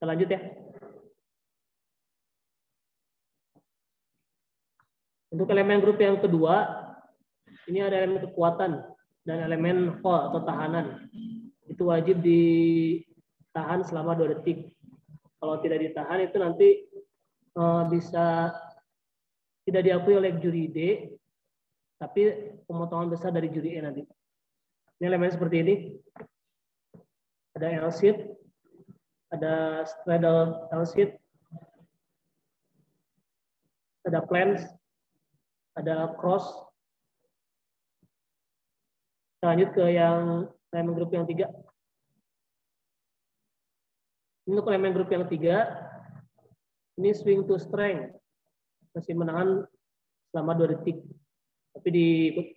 Kita lanjut ya. Untuk elemen grup yang kedua, ini ada elemen kekuatan dan elemen hold atau tahanan. Itu wajib ditahan selama 2 detik. Kalau tidak ditahan itu nanti bisa tidak diakui oleh juri D, tapi pemotongan besar dari juri E nanti. Ini elemen seperti ini. Ada L-sheet, ada straddle L-sheet, ada flange, ada cross. Kita lanjut ke yang elemen grup yang 3. Untuk elemen grup yang 3, ini swing to strength. Masih menahan selama 2 detik. Tapi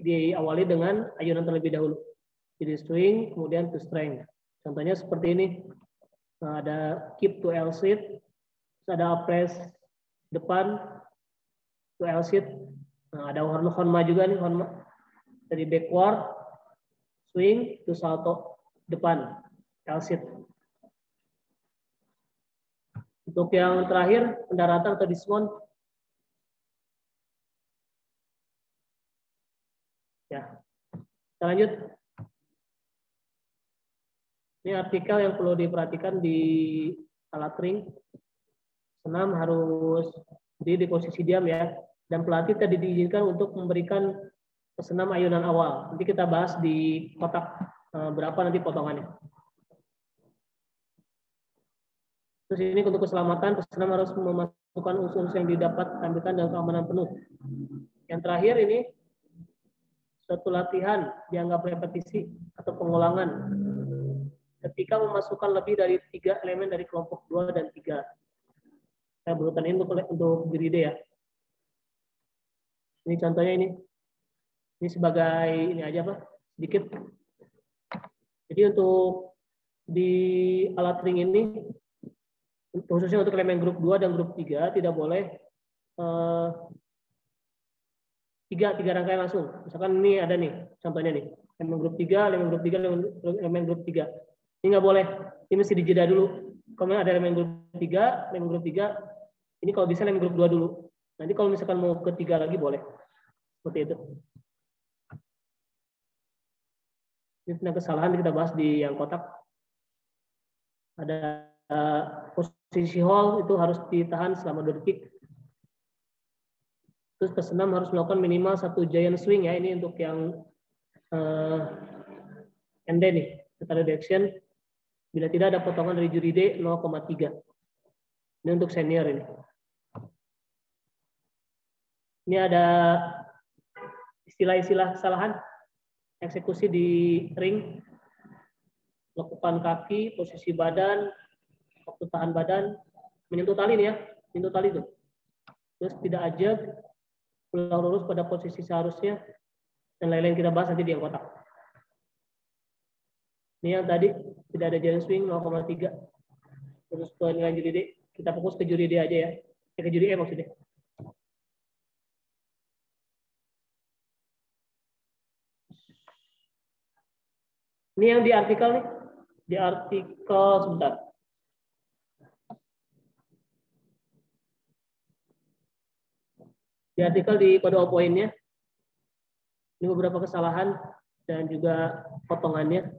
diawali dengan ayunan terlebih dahulu. Jadi swing, kemudian to strength. Contohnya seperti ini. Nah, ada keep to L-sheet, ada press depan to L-sheet. Nah, ada Honma juga nih, Honma. Dari backward, swing to salto depan, L-sheet. Untuk yang terakhir, pendaratan atau dismount. Ya, kita lanjut. Ini artikel yang perlu diperhatikan di alat ring. Senam harus berdiri di posisi diam ya. Dan pelatih tadi diizinkan untuk memberikan pesenam ayunan awal. Nanti kita bahas di kotak berapa nanti potongannya. Terus ini untuk keselamatan, pesenam harus memasukkan unsur-unsur yang didapat tampilkan dalam keamanan penuh. Yang terakhir ini, suatu latihan dianggap repetisi atau pengulangan ketika memasukkan lebih dari 3 elemen dari kelompok 2 dan 3. Saya berurutan ini untuk diri D ya. Ini contohnya ini. Ini sebagai ini aja Pak, sedikit. Jadi untuk di alat ring ini, khususnya untuk elemen grup 2 dan grup 3, tidak boleh 3 rangkaian langsung. Misalkan ini ada nih, contohnya nih. Elemen grup 3, elemen grup 3, elemen grup 3. Ini nggak boleh. Ini mesti dijeda dulu. Kalau ada elemen grup 3, elemen grup 3, ini kalau bisa elemen grup 2 dulu. Nanti kalau misalkan mau ke 3 lagi boleh. Seperti itu. Ini tentang kesalahan kita bahas di yang kotak. Ada posisi hold itu harus ditahan selama 2 detik. Terus pesenam harus melakukan minimal 1 giant swing ya. Ini untuk yang ND nih, retarded action. Bila tidak ada potongan dari juri D 0,3. Ini untuk senior ini. Ini ada istilah-istilah kesalahan eksekusi di ring. Lekukan kaki, posisi badan, waktu tahan badan, menyentuh tali nih ya, menyentuh tali tuh. Terus tidak ajak, pulang lurus pada posisi seharusnya, dan lain-lain kita bahas nanti di yang kotak. Ini yang tadi tidak ada giant swing 0,3. Terus ke nilai juri D, kita fokus ke juri D aja ya. Ke juri E maksudnya. Ini yang di artikel nih. Di artikel sebentar. Di artikel di kode poinnya. Ini beberapa kesalahan dan juga potongannya.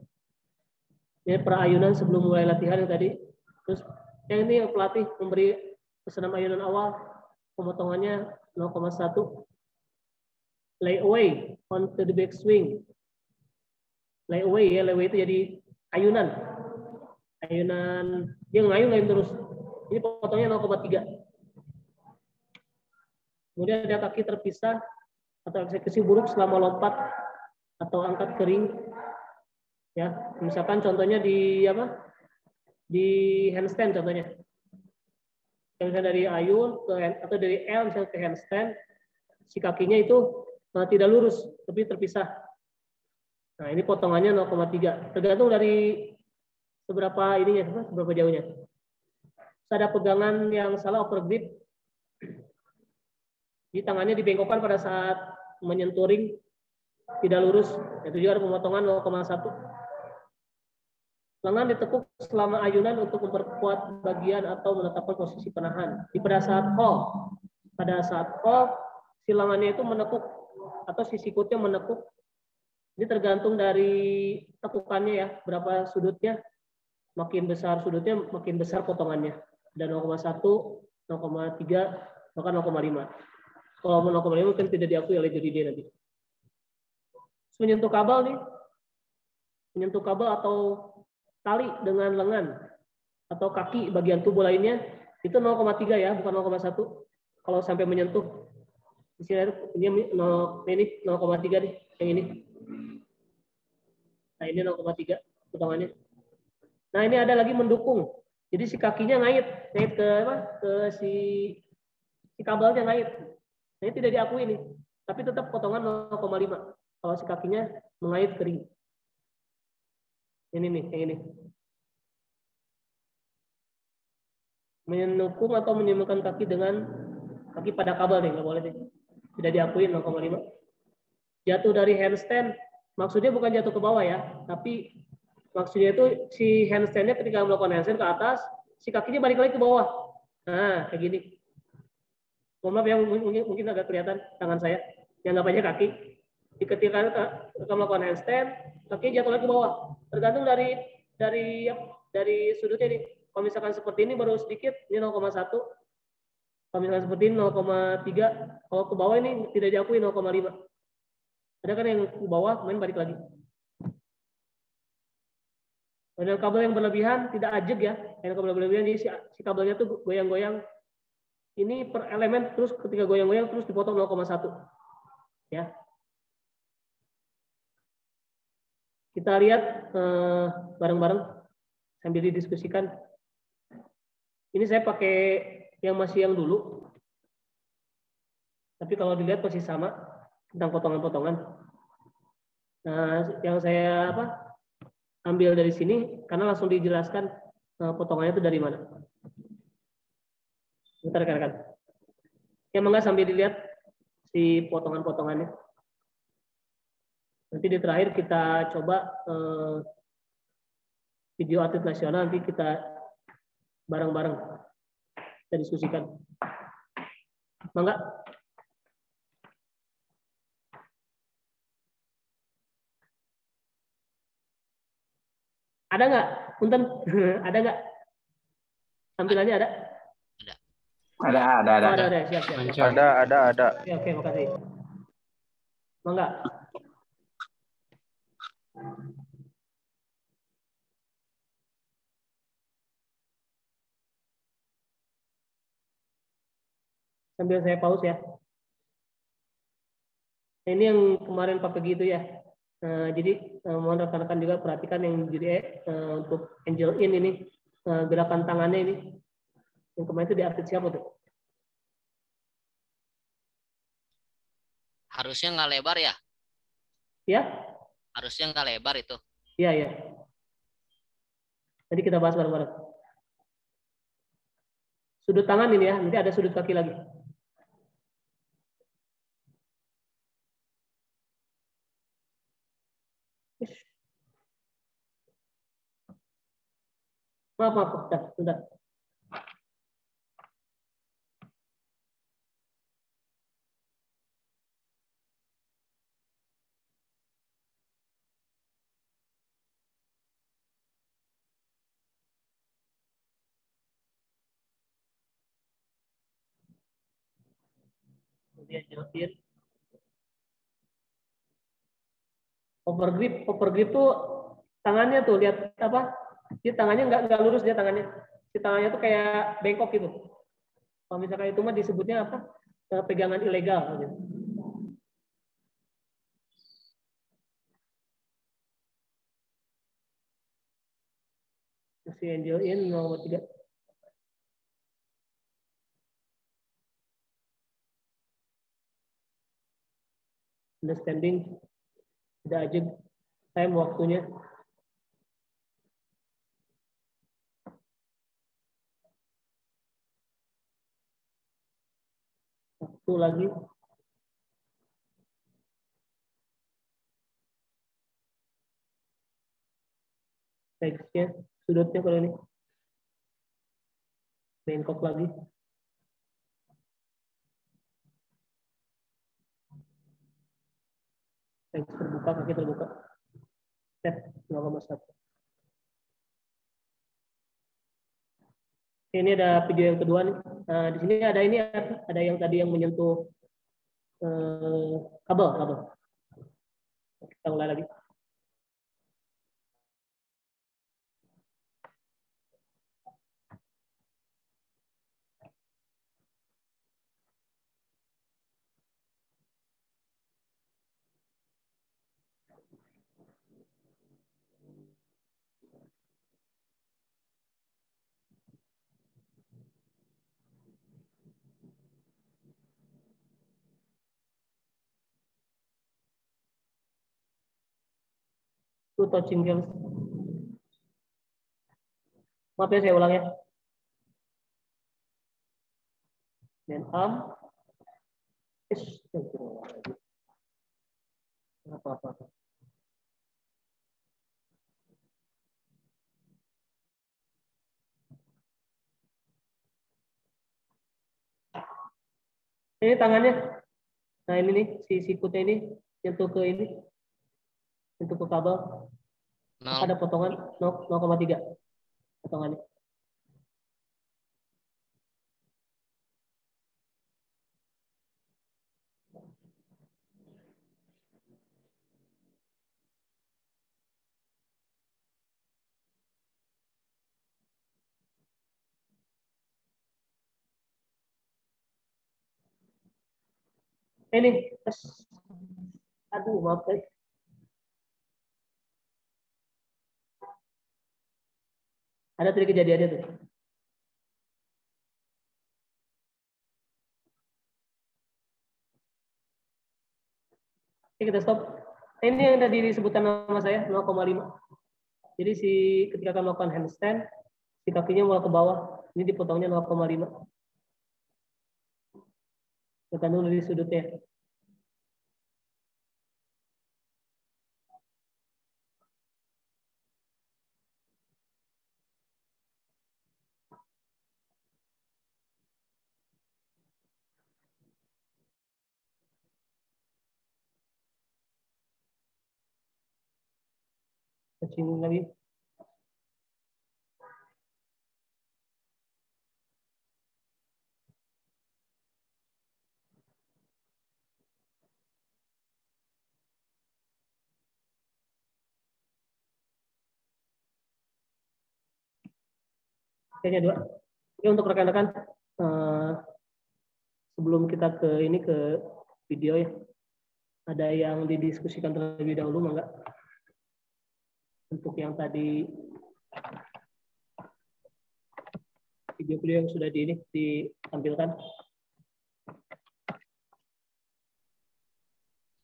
Ini perayunan sebelum mulai latihan yang tadi. Terus yang ini yang pelatih memberi pesenam ayunan awal, pemotongannya 0,1. Lay away onto the back swing. Lay away ya, lay away itu jadi ayunan. Ayunan dia ngayun terus. Ini potongnya 0,3. Kemudian ada kaki terpisah atau eksekusi buruk selama lompat atau angkat kering. Ya, misalkan contohnya di apa? Di handstand contohnya. Misalnya dari ayun ke atau dari L misalnya ke handstand, si kakinya itu tidak lurus tapi terpisah. Nah, ini potongannya 0,3. Tergantung dari seberapa ininya, seberapa jauhnya. Terus ada pegangan yang salah over grip. Di tangannya dibengkokkan pada saat menyentuh ring, tidak lurus. Itu juga ada pemotongan 0,1. Lengan ditekuk selama ayunan untuk memperkuat bagian atau menetapkan posisi penahan. Pada saat hold, si lengannya itu menekuk atau si sikutnya menekuk. Ini tergantung dari tekukannya ya, berapa sudutnya. Makin besar sudutnya, makin besar potongannya. Ada 0,1, 0,3, bahkan 0,5. Kalau 0,5 mungkin tidak diakui oleh juri dia nanti. Menyentuh kabel nih, menyentuh kabel atau tali dengan lengan atau kaki bagian tubuh lainnya itu 0,3 ya, bukan 0,1. Kalau sampai menyentuh di sini ini 0,3 nih, yang ini. Nah, ini 0,3 potongannya. Nah, ini ada lagi mendukung. Jadi si kakinya ngait ke apa? Ke si kabelnya ngait. Nah, ini tidak diakui nih. Tapi tetap potongan 0,5. Kalau si kakinya mengait kering. Ini nih, yang ini. Menukung atau menyambungkan kaki dengan kaki pada kabel nih, nggak boleh nih. Tidak diakui 0,5. Jatuh dari handstand, maksudnya bukan jatuh ke bawah ya, tapi maksudnya itu si handstandnya ketika melakukan handstand ke atas, si kakinya balik lagi ke bawah. Nah, kayak gini. Mohon maaf ya, mungkin agak kelihatan tangan saya yang nggak banyak kaki. Ketika melakukan handstand, kakinya jatuh lagi ke bawah. Tergantung dari sudutnya nih. Kalau misalkan seperti ini baru sedikit, ini 0,1. Kalau misalkan seperti ini 0,3. Kalau ke bawah ini tidak diakui 0,5. Ada kan yang ke bawah main balik lagi. Dan kabel yang berlebihan tidak ajeg ya. Yang kabel berlebihan jadi si kabelnya tuh goyang-goyang. Ini per elemen terus ketika goyang-goyang terus dipotong 0,1. Ya. Kita lihat bareng-bareng sambil didiskusikan. Ini saya pakai yang masih yang dulu. Tapi kalau dilihat masih sama tentang potongan-potongan. Nah, yang saya ambil dari sini karena langsung dijelaskan potongannya itu dari mana. Bentar rekan-rekan. Ya, mangga sambil dilihat si potongan-potongannya. Nanti di terakhir kita coba video atlet nasional, nanti kita bareng-bareng kita diskusikan. Mangga. Ada nggak? Punten, ada nggak? Tampilannya ada? Ada. Oh, ada. Siap. Ada. Oke, makasih. Mangga. Sambil saya pause ya. Nah, ini yang kemarin Pak Pegi itu ya. Jadi mohon rekan-rekan juga perhatikan yang jadi untuk angel in ini gerakan tangannya ini. Yang kemarin itu di atlet siapa tuh? Harusnya nggak lebar ya? Ya? Harusnya nggak lebar itu. Iya. Jadi kita bahas bareng-bareng. Sudut tangan ini ya, nanti ada sudut kaki lagi. Maaf, bentar. Kemudian jelasin. Over grip tuh tangannya tuh lihat apa? Dia tangannya nggak lurus dia tangannya. Si tangannya tuh kayak bengkok gitu. Kalau misalkan itu mah disebutnya apa? Pegangan ilegal. Gitu. Si angel in nomor 3. Understanding tidak aja time waktunya. Waktu lagi. Teksnya, sudutnya kalau ini. Bengkok lagi. Teks terbuka, kaki terbuka. Step 0,1. Ini ada video yang kedua nih. Nah, di sini ada yang tadi yang menyentuh kabel. Kita mulai lagi. Itu touching heels. Maaf ya, saya ulang ya. Dan arm. Apa. Ini tangannya. Nah ini nih, si sikutnya ini nyentuh ke ini. Nyentuh ke kabel. Ada potongan 0,3 potongannya. Ini, aduh maaf guys. Ada tadi kejadiannya tuh. Oke, kita stop. Ini yang tadi disebutkan nama saya 0,5. Jadi ketika akan melakukan handstand, si kakinya mau ke bawah. Ini dipotongnya 0,5. Tekan dulu di sudutnya. Touching lagi. Kayaknya 2. Oke, untuk rekan-rekan, sebelum kita ke video ya, ada yang didiskusikan terlebih dahulu, enggak? Untuk yang tadi video-video yang sudah ditampilkan.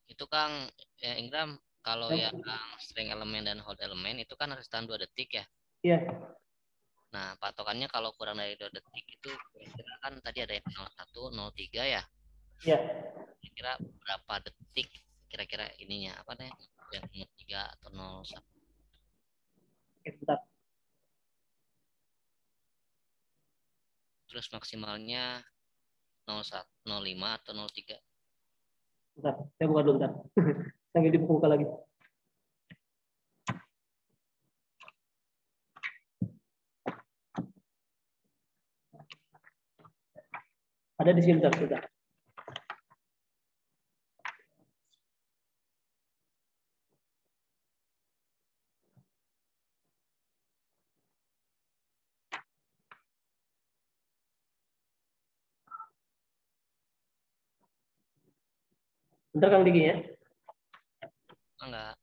Itu Kang, ya Ingram, kalau yang string elemen dan hold elemen itu kan harus tahan 2 detik ya. Iya. Nah, patokannya kalau kurang dari 2 detik itu kira-kira kan tadi ada yang 01, 03 ya. Iya. Kira-kira berapa detik kira-kira ininya apa nih? Yang 03 atau 01. Oke, bentar. Terus maksimalnya 01, 05 atau 03. Bentar, saya buka dulu bentar. Sambil dibuka lagi. Ada di sini sudah. Bentar Kang Diki ya. Enggak.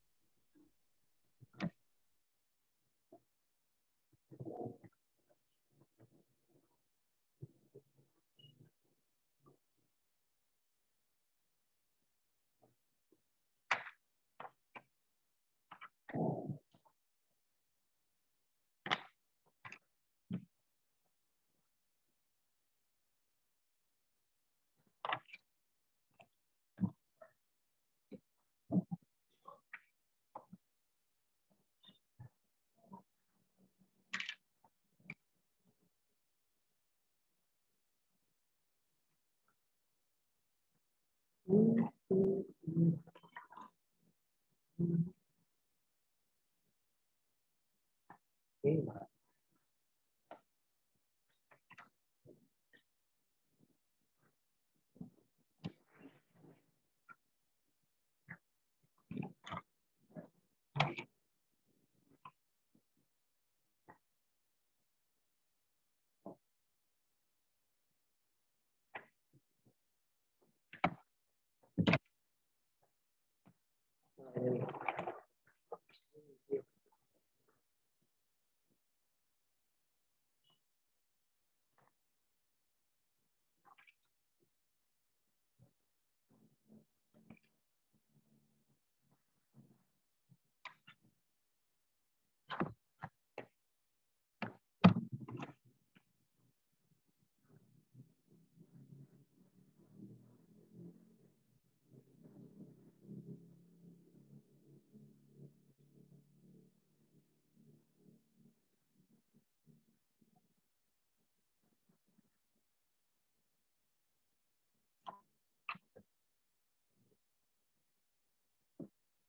Oke. Nah, ini.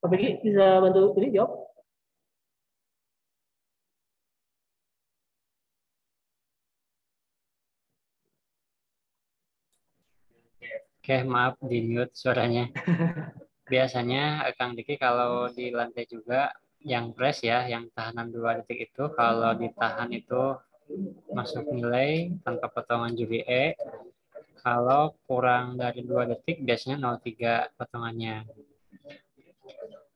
Pak Begi bisa bantu ini jawab? Oke, maaf di mute suaranya. Biasanya Kang Diki kalau di lantai juga yang press ya, yang tahanan 2 detik itu kalau ditahan itu masuk nilai tanpa potongan juri E. Kalau kurang dari 2 detik biasanya 0,3 potongannya.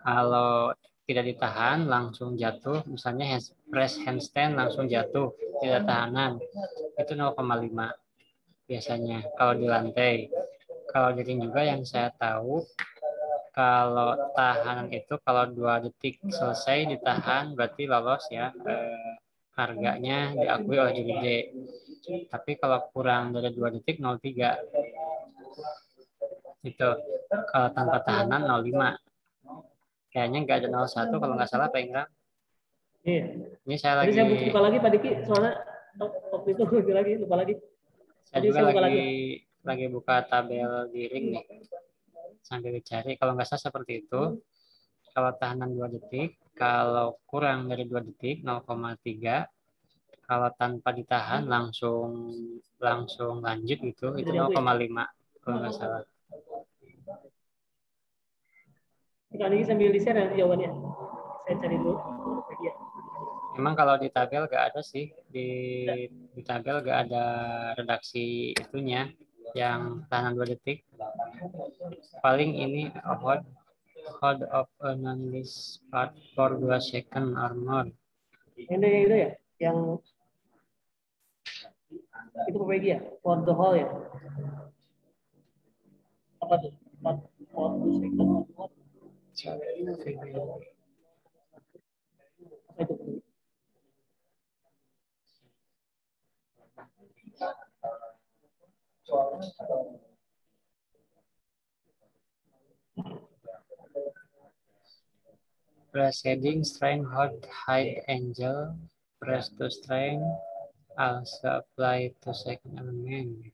Kalau tidak ditahan langsung jatuh, misalnya press handstand langsung jatuh, tidak tahanan, itu 0,5 biasanya kalau di lantai. Kalau di ring juga yang saya tahu, kalau tahanan itu kalau 2 detik selesai ditahan berarti lolos ya, harganya diakui oleh juri D. Tapi kalau kurang dari 2 detik 0,3 itu. Kalau tanpa tahanan 0,5. Kayaknya nggak ada 0,1 kalau nggak salah Pak Indra. Iya. Ini saya Tadi lagi saya buka lagi Pak Diki, soalnya waktu itu lupa lagi. saya Tadi juga saya buka lagi buka tabel di ring nih sambil dicari. Kalau nggak salah seperti itu. Kalau tahanan 2 detik, kalau kurang dari 2 detik 0,3, kalau tanpa ditahan langsung lanjut itu 0,5 kalau nggak salah. Kak Diki sambil di share nanti jawabannya. Saya cari dulu. Iya. Memang kalau di tabel nggak ada sih, di tabel nggak ada redaksi itunya yang tahanan 2 detik. Paling ini hold of a non-list part for 2 second or more. Ini itu ya, yang itu Pak Begi ya, for the whole ya. Apa tuh? For the second or more. Apa itu? Press heading, strength, hold, height, angle, press to strength, also apply to second element.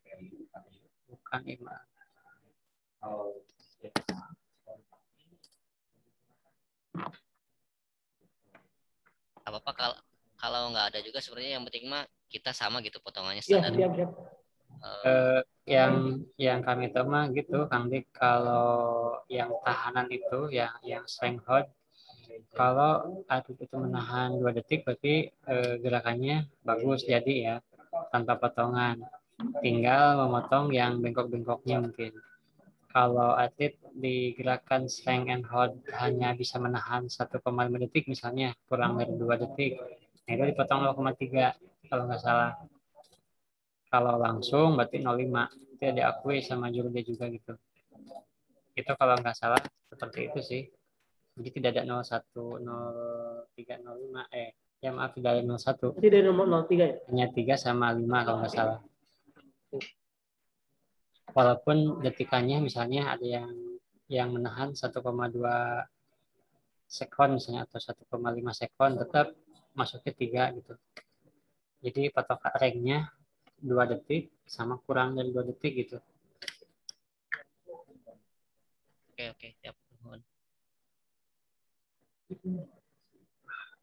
Bukan iman. Apa-apa kalau nggak ada juga sebenarnya yang penting mah kita sama gitu potongannya Iya, standar. siap. Yang kami tahu mah gitu Kang Dik, kalau yang tahanan itu yang strength hold, kalau atlet itu menahan 2 detik berarti gerakannya bagus jadi ya tanpa potongan, tinggal memotong yang bengkok-bengkoknya mungkin. Kalau atlet di gerakan strength and hold hanya bisa menahan 1,5 detik misalnya, kurang dari 2 detik, nah itu dipotong 0,3 kalau nggak salah. Kalau langsung berarti 0,5, itu diakui sama juri dia juga gitu. Itu kalau nggak salah seperti itu sih. Jadi tidak ada 01, 03, 05, ya maaf tidak ada 01. Jadi dari nomor 03 ya? Hanya 3 sama 5 kalau nggak salah. Walaupun detikannya misalnya ada yang menahan 1,2 sekon misalnya atau 1,5 sekon, tetap masuknya 3 gitu. Jadi patokan ranknya 2 detik sama kurang dari 2 detik gitu. Oke, siap. Nuhun.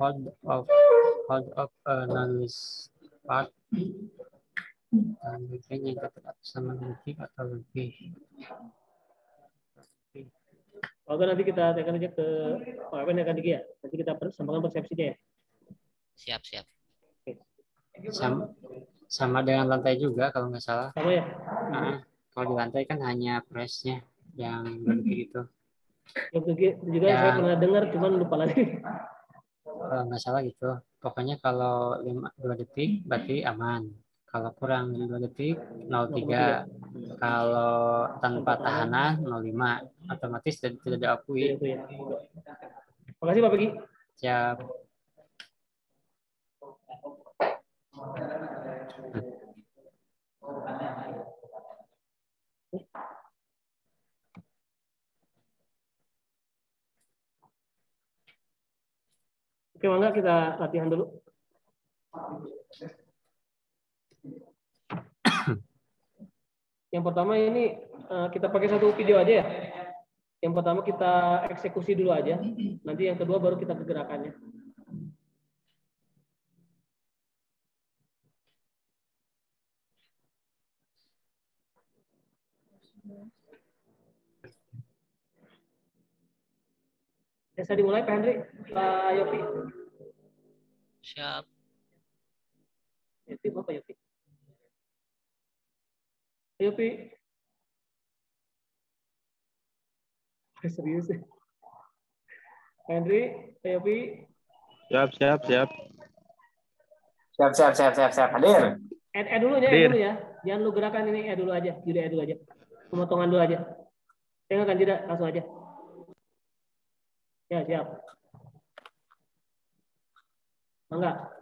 Hold of a knowledge part dan bikin yang sama detik atau lebih. Oke, nanti kita tekan aja ke PowerPoint akan Diki ya. Nanti kita sambungkan persepsinya ya. Siap. Sama dengan lantai juga kalau nggak salah. Sama ya. Kalau di lantai kan hanya pressnya yang begitu. Yang juga saya pernah dengar, cuman lupa lagi. Kalau nggak salah gitu. Pokoknya kalau 2 detik berarti aman. Kalau kurang dari 2 detik 0,3. Kalau tanpa tahanan 0,5. Otomatis tidak diakui. Itu ya. Makasih Pak Pegi. Siap. Oke, mangga kita latihan dulu. Yang pertama ini kita pakai satu video aja ya. Yang pertama kita eksekusi dulu aja. Nanti yang kedua baru kita ke gerakannya. Bisa dimulai Pak Hendri, Pak Yopi. Siap. Yopi, Bapak Yopi. Yopi. Serius ya. Pak Hendri, Pak Yopi. Siap. Siap. Hadir. Add dulu ya. Jangan lu gerakan ini, add dulu aja. Jadi add dulu aja. Pemotongan dulu aja. Saya akan tidak langsung aja. Ya, siap. Mangga.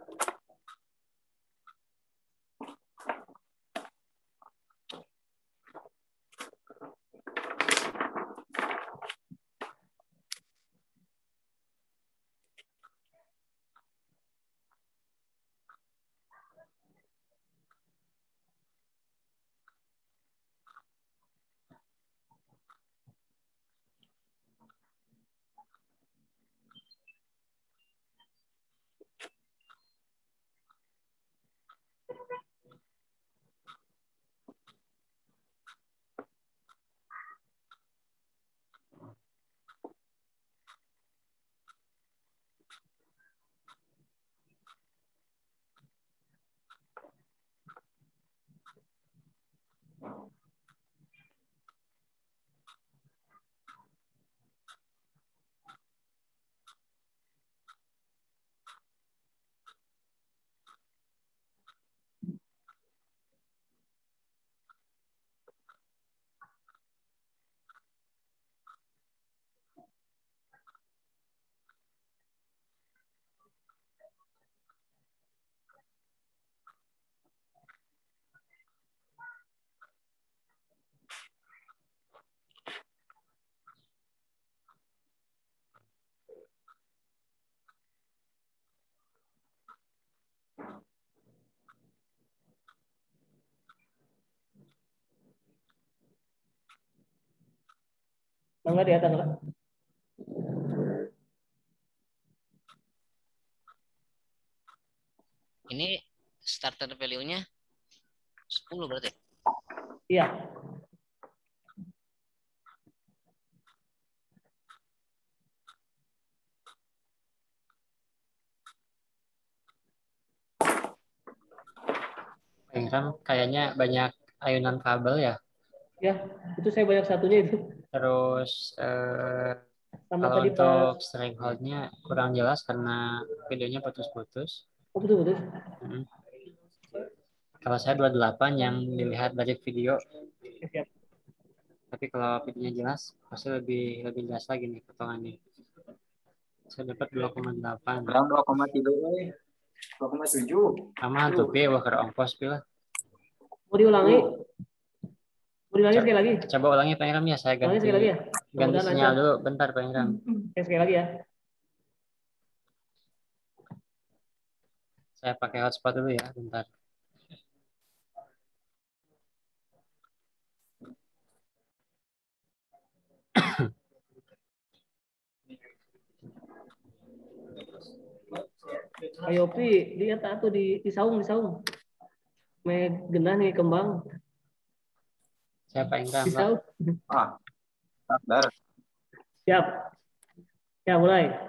Mangga di atas, Pak. Ini starter value-nya 10 berarti. Iya. Pengram kayaknya banyak ayunan kabel ya. Ya, itu saya banyak satunya itu. Terus Sama kalau tadi untuk pas. strength-hold-nya kurang jelas karena videonya putus-putus. Oh, betul. Kalau saya 28 yang dilihat dari video. Ya, siap. Tapi kalau videonya jelas, pasti lebih jelas lagi nih potongannya. Saya dapat 2,8. Kurang 2,3. 2,7. Aman tuh pi, wah ongkos pi lah. Mau diulangi? Sekali lagi. Coba ulangi Pak Ingram ya, saya ganti. Sekali lagi ya. Ganti sinyal dulu, bentar Pak Ingram. Sekali lagi ya. Saya pakai hotspot dulu ya, bentar. Ayo Pi, lihat tuh di saung. Me genah nih kembang. Siapa yang Di saung. Ah, sabar. Siap. Ya, mulai.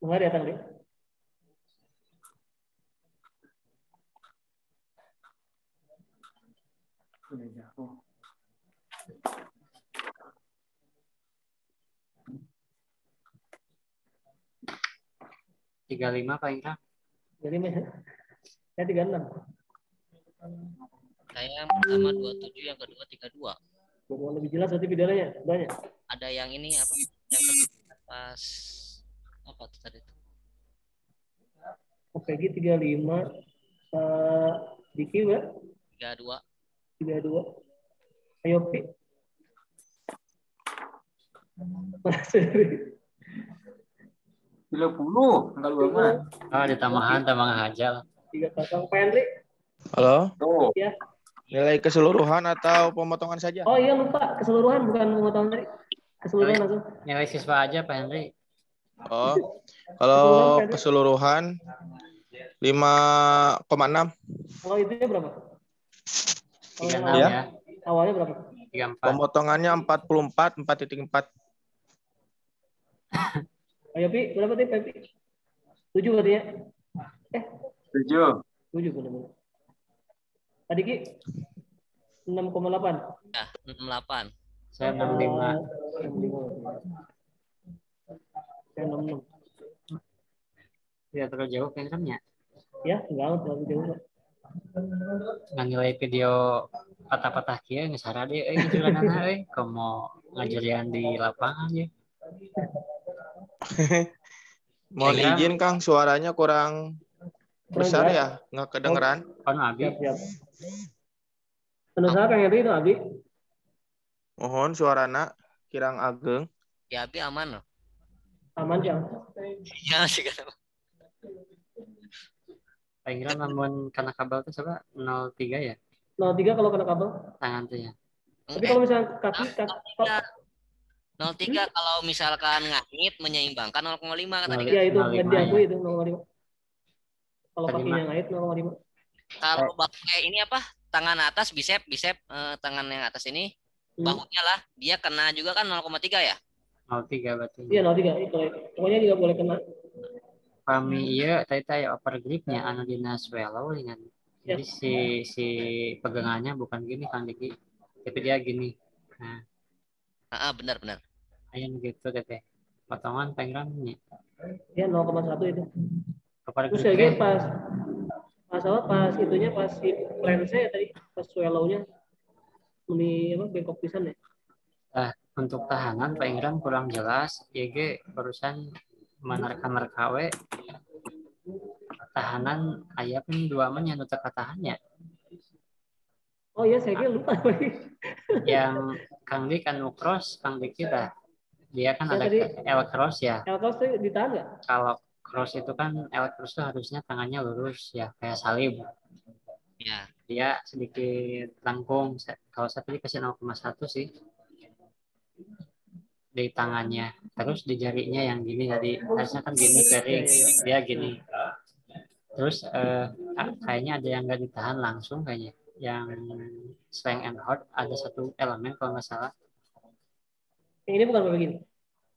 Mulai datang deh. Tiga lima Pak Indra. Jadi saya 36. Saya pertama 27, yang kedua 32. Mau lebih jelas nanti videonya banyak. Ada yang ini apa? Yang pas apa tuh tadi? Peggy 35. Diki enggak? 32. 32. Ayo Pi. Kilo 10, enggak luar mah. Oh, di tambahan hajal. 3-0. Pak Henry. Halo, Tuh. Ya. nilai keseluruhan atau pemotongan saja? Oh iya lupa, keseluruhan bukan pemotongan tadi. Keseluruhan langsung. Nilai siswa aja Pak Henry. Oh, kalau keseluruhan 5,6. Kalau itunya berapa? 36 Ya. ya. Awalnya berapa? 34. Pemotongannya 44, 4,4. Ayo Pi, berapa Pi? 7 berarti ya? 7. 7 benar-benar. Tadi Ki 6,8. Ya, 68. Saya 65. 65. Saya 66. Tidak terlalu jauh pengennya. Ya, enggak terlalu jauh. Nggak nilai video patah-patah kia ngesara deh ngajaranana komo ngajarian di lapangan ya. Mohon Kira- izin Kang, suaranya kurang besar ya, nggak kedengeran. Kon Abi. Siap. Penulisan Kang Henry itu Abi. Mohon suarana kirang ageng. Ya, Abi aman loh. Aman ya. Ya, sih kan. Pengen namun karena kabel itu coba 03 ya 03 kalau kena kabel. tangan tuh ya. Tapi kalau misalnya kaki 03 kalau misalkan ngangit menyeimbangkan 0,5 kata dia. Iya itu 0,5 nggak diakui ya. itu 0,5. Kalau Tadi kakinya ngait 0,5. Kalau pakai ini apa? Tangan atas bicep tangan yang atas ini bahunya lah, dia kena juga kan 0,3 ya? 03 berarti. Iya 03 itu. Pokoknya juga boleh kena. Kami iya tadi upper gripnya anu dina swallow dengan jadi si pegangannya bukan gini kan Diki tapi dia gini. Nah, Benar. ayo gitu teh. Potongan pengennya. Ya 0,1 itu. Upper Terus gripnya lagi pas itunya pas si lensnya ya tadi pas swallow-nya ini apa bengkok pisan ya. untuk tahanan pengen kurang jelas YG barusan menerka we tahanan ayah pun 2 men yang teka tahannya. Oh iya saya kira lupa lagi. Yang Kang Dik kan cross, Kang Dik kita. Dia kan Ya, ada tadi L cross ya. L cross tuh ditahan nggak? Kalau cross itu kan L cross tuh harusnya tangannya lurus ya, kayak salib. Ya. Dia sedikit lengkung. Kalau saya tadi kasih 0,1 sih di tangannya. Terus di jarinya yang gini tadi, harusnya kan gini kering, dia gini. Terus kayaknya ada yang nggak ditahan langsung kayaknya. Yang strength and hold ada satu elemen kalau nggak salah. Yang ini bukan begini.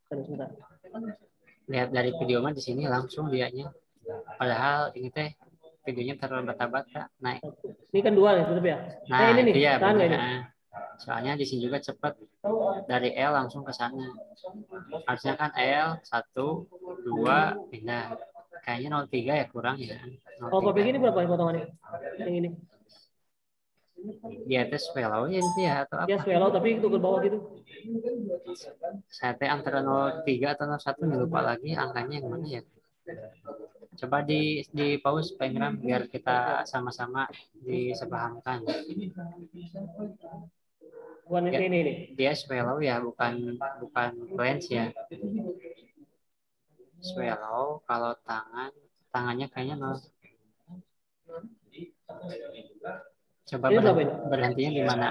Sebentar. Lihat dari video mah di sini langsung dianya. Padahal ini teh videonya terbata-bata naik. Ini kan dua nih, tutup ya. Nah, ini nih, itu ya tahan nggak ini? Soalnya di sini juga cepat dari L langsung ke sana. Harusnya kan L 1, 2 pindah. Kayaknya 0,3 ya kurang ya. Kalau pakai gini berapa potongannya? Yang ini? Di atas swallow ya itu ya atau apa? Ya swallow tapi itu ke bawah gitu. Saya teh antara 0,3 atau 0,1 lupa lagi angkanya yang mana ya. Coba di pause Pak Ingram biar kita sama-sama disepahamkan. Bukan Ya, ini nih. dia swallow ya, bukan cleanse ya. Swallow kalau tangannya kayaknya 0. Coba Ini berapa ini? berhentinya di mana?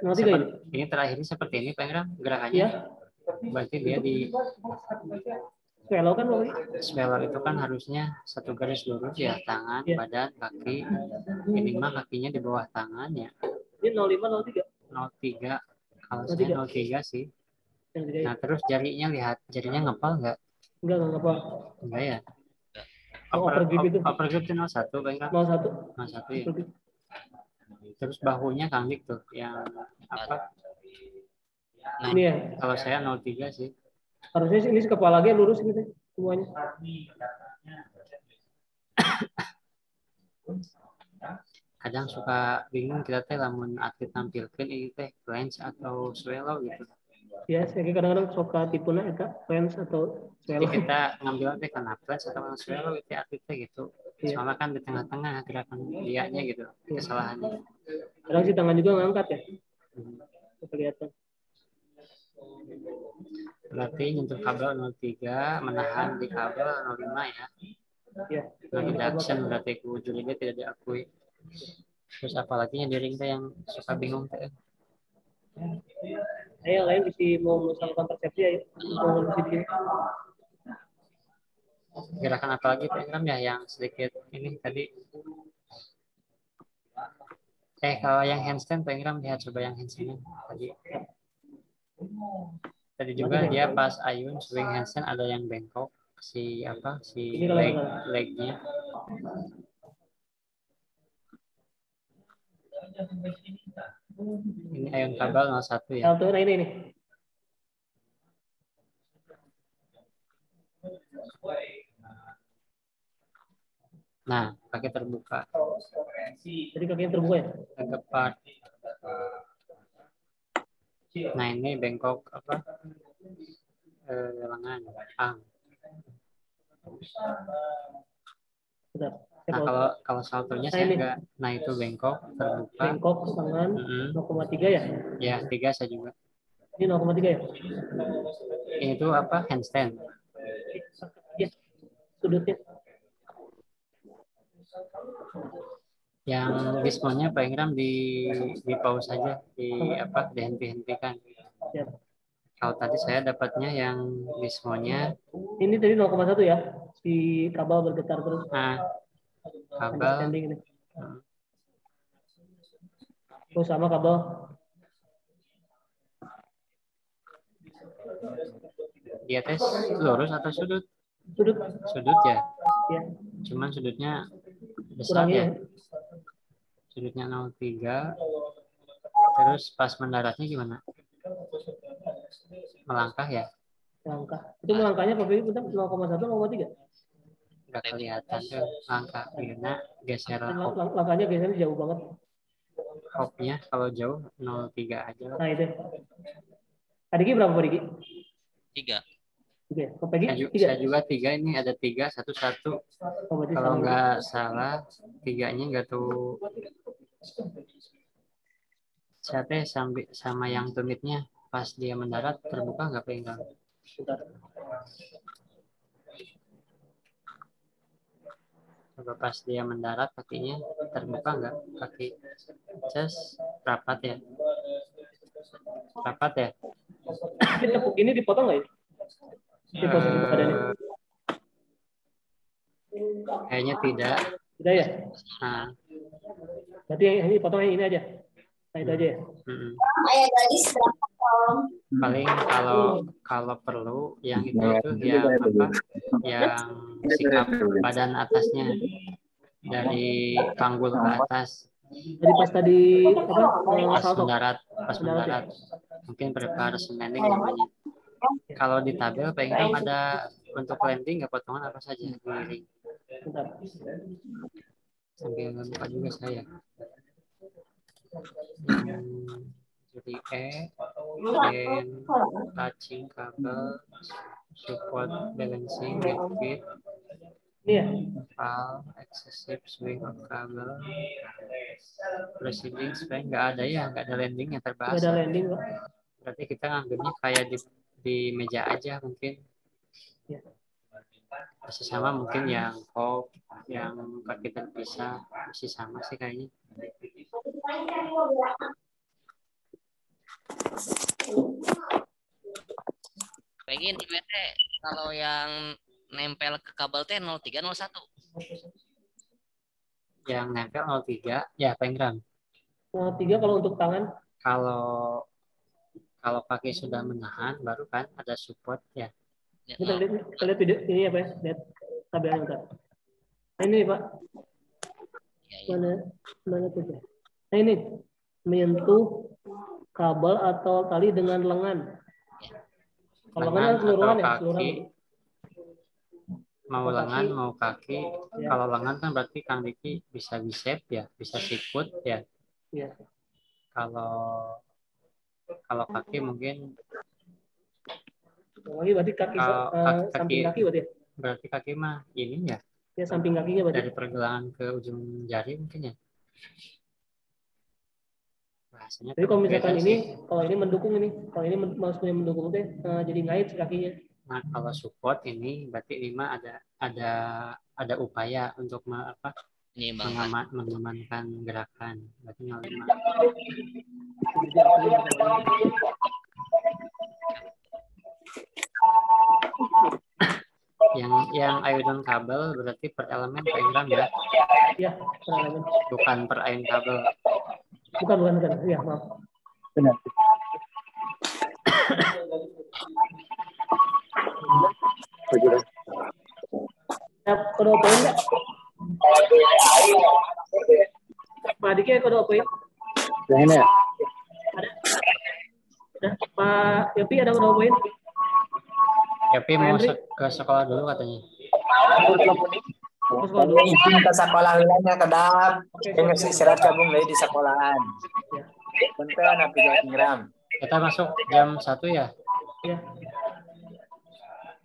0,3 ini? Ini terakhirnya seperti ini Pak Ingram gerakannya. Iya. Berarti dia di Swallow kan berapa? swallow itu kan harusnya satu garis lurus ya, tangan, Iya. badan, kaki. Ini mah kakinya di bawah tangan ya. Ini 0,5, 0,3. 0,3. Kalau saya 0,3 sih. Nah, terus jarinya lihat, jarinya ngepal nggak? Enggak apa. Enggak ya. Upper grip itu. Upper grip itu 0,1 Pak Ingram. 0,1. 0,1 ya. Terus bahunya Kang Dik tuh yang apa? Nah, ini ya. Kalau saya 0,3 sih. Harusnya ini kepala lagi lurus gitu semuanya. Kadang suka bingung kita teh lamun atlet tampilkan ini teh cleanse atau swallow gitu. Ya, saya kadang-kadang suka tipenya itu cleanse atau Jadi swallow. kita ngambil teh karena cleanse atau swallow itu atletnya gitu. Iya. Soalnya kan di tengah-tengah gerakan dianya gitu, kesalahannya. Kadang sih tangan juga ngangkat ya. Kelihatan. Berarti nyentuh kabel 0,3, menahan di kabel 0,5 ya. Iya. Non-reduction berarti ujungnya tidak diakui. Terus apalagi yang di teh yang suka bingung teh. Yang lain bisa mau melakukan persepsi ya. Mau di Gerakan apa lagi Pak Ingram ya yang sedikit ini tadi. Kalau yang handstand Pak Ingram lihat coba yang handstand tadi. Tadi juga dia pas Ayun swing handstand ada yang bengkok si legnya. Ini Ayun kabel 01 ya. Nah, ini. Nah, kaki terbuka. Jadi kakinya terbuka ya? Tepat. Nah, ini bengkok apa? Lengan, Nah, kalau saltonya saya enggak. Nah, itu bengkok terbuka. Bengkok tangan 0,3 ya? Ya, 3 saya juga. Ini 0,3 ya? Ini tuh apa? Handstand. Ya, sudutnya. Yang diskonnya Pak Ingram di pause saja, dihenti-hentikan. Ya. Kalau tadi saya dapatnya yang diskonnya. Ini tadi 0,1 ya? Si kabel bergetar terus. Nah, kabel. Ini. Oh, sama kabel. Di atas lurus atau sudut? Sudut ya. Ya. Cuman sudutnya besar ya. Sudutnya 0,3. Terus pas mendaratnya gimana? Melangkah ya? Melangkah. Itu melangkahnya Pak Bentar 0,1 0,3? Enggak kelihatan tuh langkah karena geser hop. Langkahnya geser jauh banget. Hopnya kalau jauh 0,3 aja lah. Nah, itu. Adiki berapa Pak Diki? 3. Saya juga 3, ini ada 3, 1, 1. Kalau nggak salah, 3-nya nggak tuh kaca teh sama yang tumitnya pas dia mendarat terbuka nggak pinggang? Bentar. Coba pas dia mendarat kakinya terbuka nggak? Kaki cas rapat ya? Rapat ya? Ini tepuk ini dipotong nggak ya? Di posisi badannya. Kayaknya tidak. Tidak ya? Nah, Berarti yang ini potong yang ini aja. Nah, itu aja ya. Paling kalau perlu yang itu yang apa? Yang sikap badan atasnya dari panggul ke atas. Jadi pas tadi apa? Pas Salto. mendarat mungkin preparation landing namanya. Kalau di tabel Pak Ingram ada untuk landing nggak potongan apa saja miring. Bentar. Sambil buka juga saya. Jadi then touching kabel, support balancing with fit, Ini ya. excessive swing of kabel, proceeding swing nggak ada ya, nggak ada landing yang terbahas. Nggak ada landing Pak. Berarti kita nganggapnya kayak di meja aja mungkin. Ya. Masih sama mungkin yang hop, yang kaki terpisah masih sama sih kayaknya. Pengen di PT kalau yang nempel ke kabel teh 0301. Yang nempel 03 ya Pak Ingram. 3 kalau untuk tangan. Kalau kaki sudah menahan baru kan ada support ya. Kita lihat video ini apa ya? Lihat tabelnya bentar. Nah, ini Pak. Ya. Mana tuh? Nah ini menyentuh kabel atau tali dengan lengan. Kalau lengan keseluruhan ya, keseluruhan. Mau lengan mau kaki. Ya. Kalau lengan kan berarti Kang Diki bisa bicep ya, bisa sikut ya. Ya. Kalau kaki mungkin Lagi berarti kaki, samping kaki berarti ya? Berarti kaki mah ini ya? Ya samping kakinya berarti. Dari pergelangan ke ujung jari mungkin ya? Bahasanya jadi kalau misalkan ini, sih. kalau ini mendukung ini, kalau ini maksudnya mendukung teh jadi ngait kakinya. Nah kalau support ini berarti ini mah ada upaya untuk mengamankan gerakan. Berarti 05. Yang ayunan kabel berarti per elemen Pak Ingram ya? Iya, per elemen. Bukan per ayun kabel. Bukan. Iya, maaf. Benar. Kode poin nggak? Pak Diki kode poin? Yang ini ya? Ada? Ada. Pak Yopi ada kode poin? Yopi mau ke sekolah dulu katanya. Izin ke sekolah wilayahnya kedap. Pengen istirahat gabung lagi di sekolahan. Bentar napi Ingram. Kita masuk jam 1 ya? Iya.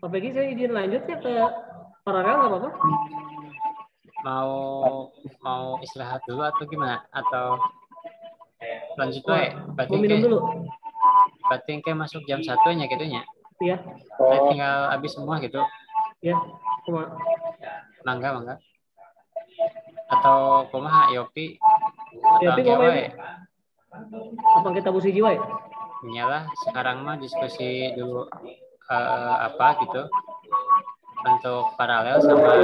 Pak Pegi saya izin lanjutnya ke paralel nggak apa-apa? Mau istirahat dulu atau gimana? Atau lanjut wae? Mau minum dulu. Berarti kayak masuk jam 1-nya gitu nya? Iya. Saya tinggal habis semua gitu. Iya, cuma. Mangga. Atau kumaha Yopi? Yopi wae. Apa kita busi jiwa ya? Iyalah, sekarang mah diskusi dulu apa gitu. Untuk paralel sama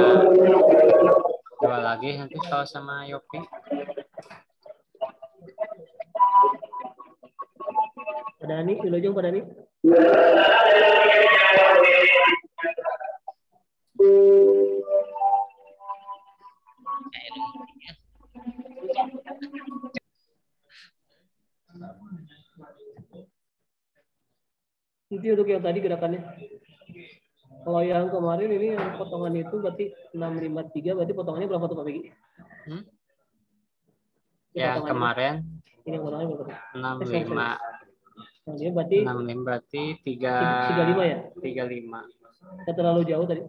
dua lagi nanti kalau sama Yopi. Pak Dani, Wilujeng Pak Dani. Nanti untuk yang tadi gerakannya. Kalau yang kemarin ini yang potongan itu berarti 653 berarti potongannya berapa tuh Pak Pegi? Yang kemarin ini yang potongannya berapa? 65. Nah, dia berarti 65 berarti 35 ya? 35. Nggak terlalu jauh tadi.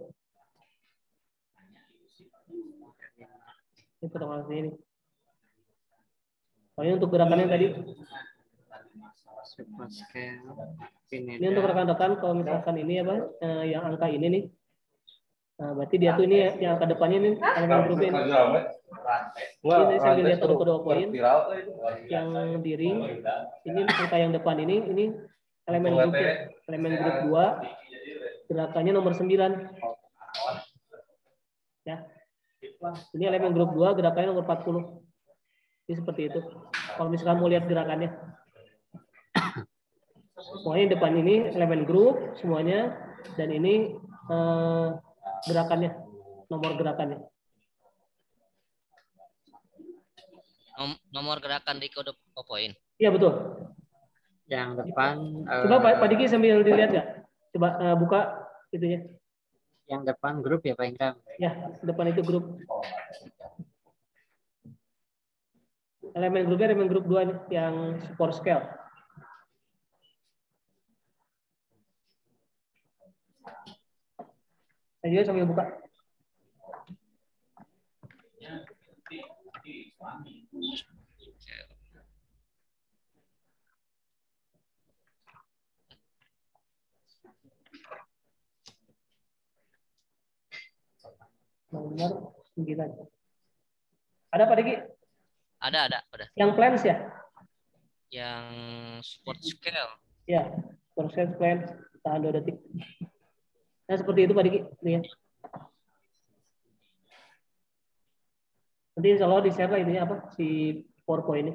Ini potongan ini. Pokoknya untuk gerakannya tadi Super scale. Ini untuk rekan-rekan kalau misalkan ini apa yang angka ini nih. Nah, berarti dia tuh ini yang ke depannya ini elemen grupnya ini. Ini sambil lihat ada kode poin yang di ring. Ini angka yang depan ini elemen grupnya. Elemen grup 2 gerakannya nomor 9. Ya. Ini elemen grup 2 gerakannya nomor 40. Ini seperti itu. Kalau misalkan mau lihat gerakannya. Semuanya depan ini elemen grup semuanya dan ini gerakannya, nomor gerakannya. Nomor gerakan di kode poin. Iya betul. Yang depan. Coba Pak Diki sambil dilihat nggak? Coba buka itunya. Yang depan grup ya Pak Indra. Ya, depan itu grup. Elemen grupnya elemen grup 2 nih, yang support scale. Saya juga sambil buka. Nomor 9. Ada Pak Diki? Ada. Yang plans ya? Yang support scale. Ya, support scale plans. Tahan 2 detik. Nah, seperti itu Pak Diki. Ini ya. Nanti insya Allah di-share lah ininya apa? Si PowerPoint ini.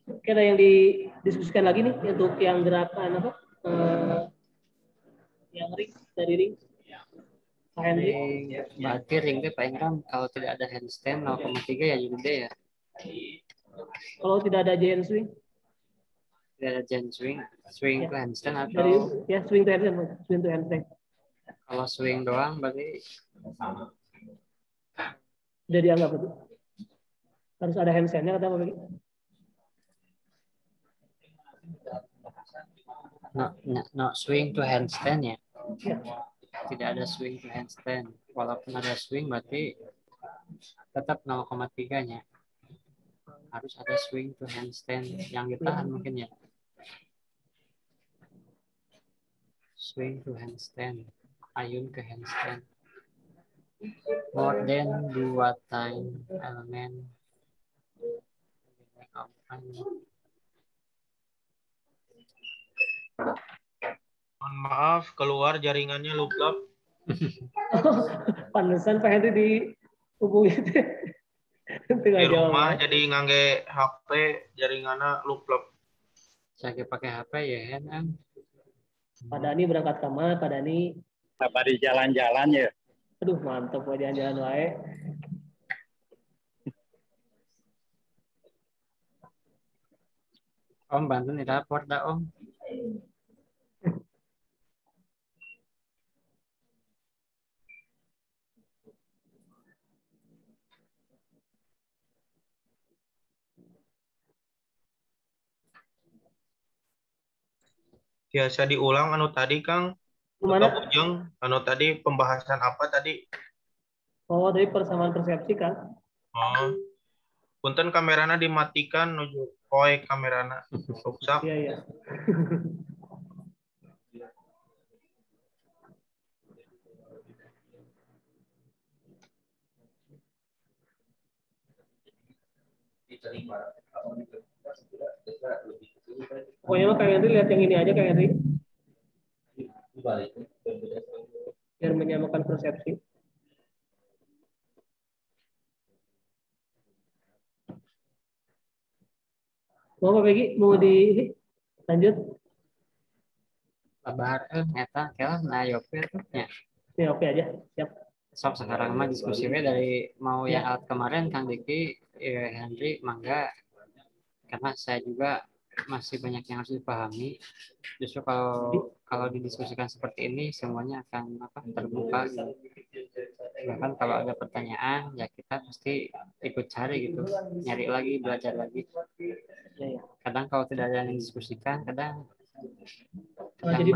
Oke, ada yang didiskusikan lagi nih untuk yang gerakan apa? Yang ring dari ring. Berarti ring Pak Indra kalau tidak ada handstand 0,3 ya juga ya. Kalau tidak ada giant swing. Tidak ada giant swing Ya. ke handstand atau Dari ya swing to handstand. Kalau swing doang berarti Udah dianggap itu. Harus ada handstandnya kata Pak Begi. No swing to handstand ya. Ya. Tidak ada swing to handstand. Walaupun ada swing berarti tetap 0,3-nya. Harus ada swing to handstand yang ditahan mungkin ya. Swing to handstand. Ayun ke handstand. More than 2 time element. Mohon maaf, keluar jaringannya luplap. Pantesan Pak Henry dihubungi. Di rumah jadi ngangge HP jaringannya luplap. Saya pakai HP ya kan. Pak Dani berangkat ke mana Pak Dani? Apa di jalan-jalan ya? Aduh mantap Pak jalan-jalan wae. Om bantu nih rapor dah Om. Biasa diulang anu tadi Kang. Gimana? Ujung, anu tadi pembahasan apa tadi? Oh, dari persamaan persepsi kan? Oh. Punten kamerana dimatikan nuju poe kamerana. Rusak. Iya, iya. Pokoknya mah Kang Henry lihat yang ini aja Kang Henry. Biar menyamakan persepsi. Mau Pak Begi, mau di ini lanjut? Kabar eta kelas nah yope tuh ya. Ya oke aja, siap. Sok sekarang mah diskusinya dari mau yang alat kemarin Kang Diki, Henry mangga karena saya juga masih banyak yang harus dipahami. Justru kalau didiskusikan seperti ini semuanya akan terbuka gitu. Bahkan kalau ada pertanyaan ya kita pasti ikut cari gitu, nyari lagi, belajar lagi. Kadang kalau tidak ada yang didiskusikan kadang Jadi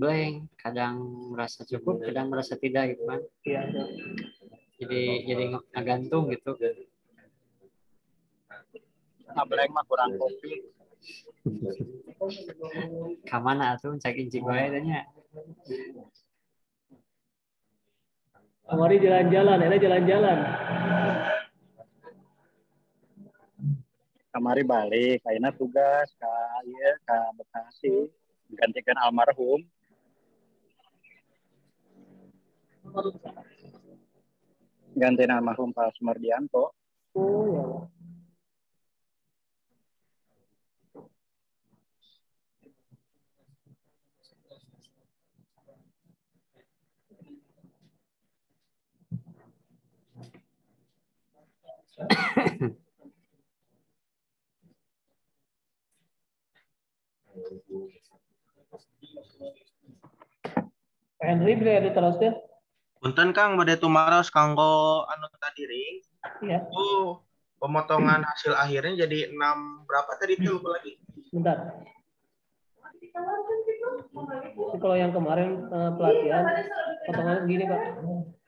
blank, kadang merasa cukup, kadang merasa tidak gitu kan. Iya. Jadi ngegantung gitu. Blank mah kurang kopi. Kamana atuh cek incik wae tanya. Kemarin jalan-jalan, ada jalan-jalan. Kamari balik, ayeuna tugas ka ieu ka Bekasi gantikan almarhum. Gantiin almarhum Pak Sumardianto. Oh ya. Pak Henry bila ada terus deh. Punten Kang bade tumaros kanggo anu tadi ring. Iya. Oh, pemotongan hasil akhirnya jadi 6 berapa tadi itu lupa lagi. Bentar. Jadi kalau yang kemarin pelatihan potongannya segini Pak.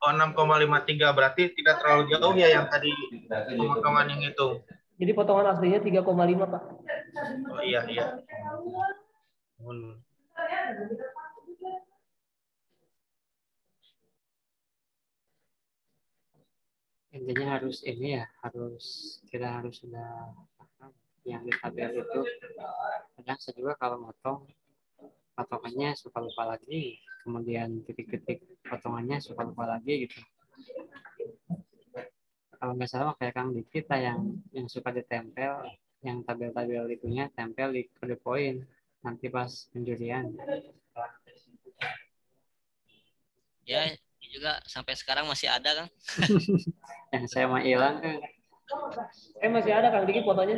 Oh, 6,53 berarti tidak terlalu jauh ya yang tadi pemotongan yang itu. Jadi potongan aslinya 3,5 Pak. Oh iya. Intinya harus ini ya, kita harus sudah paham yang di tabel itu. Kadang saya juga kalau motong potongannya suka lupa lagi, kemudian titik-titik potongannya suka lupa lagi gitu. Kalau nggak salah kayak Kang Diki kita yang suka ditempel, yang tabel-tabel itunya tempel di kode poin nanti pas penjurian. Ya, juga sampai sekarang masih ada Kang. Yang saya mah hilang kan. Masih ada Kang Diki fotonya.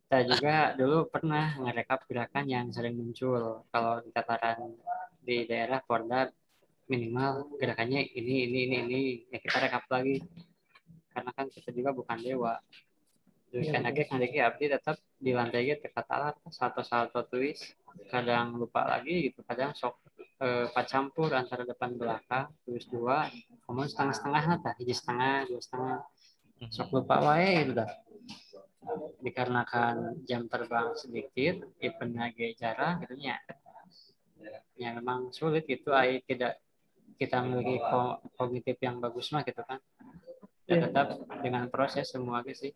Saya juga dulu pernah ngerekap gerakan yang sering muncul kalau di tataran di daerah Porda, minimal gerakannya ini ya kita rekap lagi karena kan kita juga bukan dewa. Jadi kan lagi abdi tetap di lantai gitu kata salto twist, kadang lupa lagi gitu, kadang sok pacampur antara depan belakang twist 2, kemudian setengah nah hiji setengah 2,5 sok lupa wae gitu dah. Dikarenakan jam terbang sedikit, eventnya jarang gitu ya memang sulit gitu, tidak kita memiliki kognitif yang bagus mah gitu kan. Dan tetap dengan proses semua gitu sih.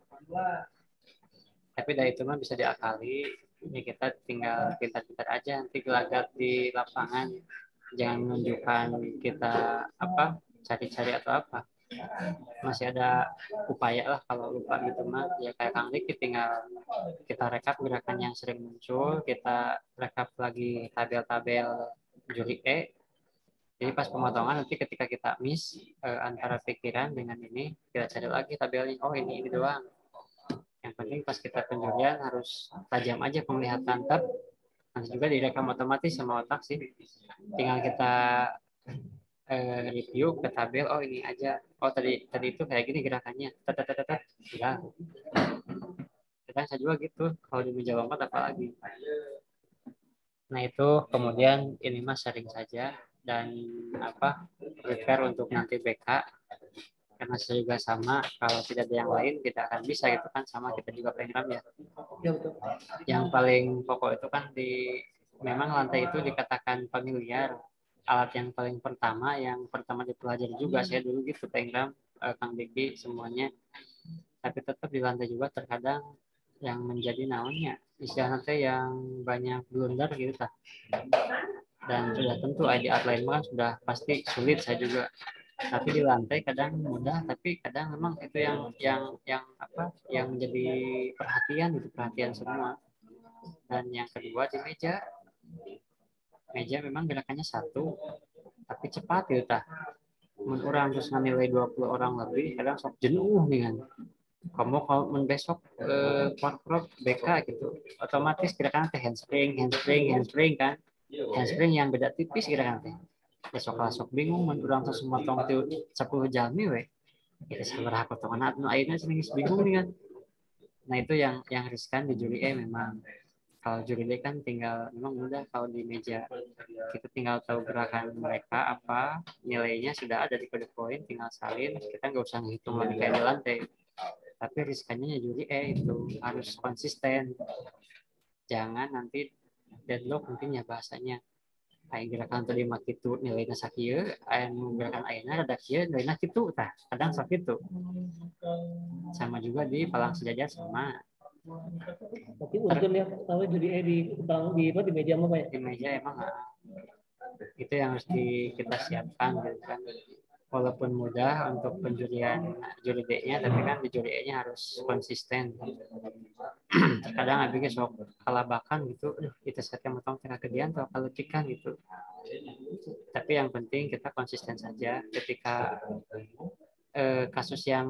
Tapi dari itu mah bisa diakali. Ini kita tinggal pintar-pintar aja nanti gelagat di lapangan. Jangan menunjukkan kita cari-cari atau apa. Masih ada upaya lah kalau lupa gitu mah. Ya kayak Kang Dik tinggal kita rekap gerakan yang sering muncul, kita rekap lagi tabel-tabel juri E. Jadi pas pemotongan nanti ketika kita miss antara pikiran dengan ini, kita cari lagi tabelnya. Oh ini doang. Yang penting pas kita penjurian harus tajam aja penglihatan tab. Nanti juga direkam otomatis sama otak sih. Tinggal kita review ke tabel. Oh ini aja. Oh tadi itu kayak gini gerakannya. Ya. Kadang saya juga gitu. Kalau di meja lompat apalagi. Nah itu kemudian ini mah sharing saja. Dan prepare untuk nanti BK karena saya juga sama, kalau tidak ada yang lain tidak akan bisa gitu kan, sama kita juga pengram ya. Yang paling pokok itu kan memang lantai itu dikatakan familiar, alat yang paling pertama yang pertama dipelajari juga saya dulu gitu pengram Kang Diki semuanya, tapi tetap di lantai juga terkadang yang menjadi naonnya istilahnya yang banyak blunder gitu lah. Dan sudah tentu ID outline kan sudah pasti sulit saya juga, tapi di lantai kadang mudah, tapi kadang memang itu yang menjadi perhatian semua. Dan yang kedua di meja memang gerakannya satu tapi cepat gitu tah. Orang terus nilai 20 orang lebih kadang sok jenuh nih kan. Kamu kalau besok workshop BK gitu otomatis gerakan handspring kan. Handspring yang beda tipis gerakan teh. Besok bingung menurang terus motong itu 10 jam we. Kita sabar potongan anu ayeuna sering bingung nih kan. Nah itu yang riskan di juri memang. Kalau juri D kan tinggal memang mudah kalau di meja. Kita tinggal tahu gerakan mereka apa, nilainya sudah ada di kode poin, tinggal salin, kita nggak usah ngitung lagi kayak di lantai. Tapi riskannya juri E itu harus konsisten. Jangan nanti deadlock mungkin ya bahasanya. Ayo gerakan tadi mak itu nilainya sakieu, anu gerakan ayeuna rada kieu nilainya kitu tah. Kadang sakitu. Sama juga di palang sejajar sama. Tapi urgen ya tahu juri di meja apa ya? Di meja emang itu yang harus kita siapkan gitu kan. Walaupun mudah untuk penjurian juri D-nya, tapi kan di juri E-nya harus konsisten. Kadang abis sok kalabakan gitu, kita setnya motong tengah kedian atau kalau cikan gitu. Tapi yang penting kita konsisten saja. Ketika kasus yang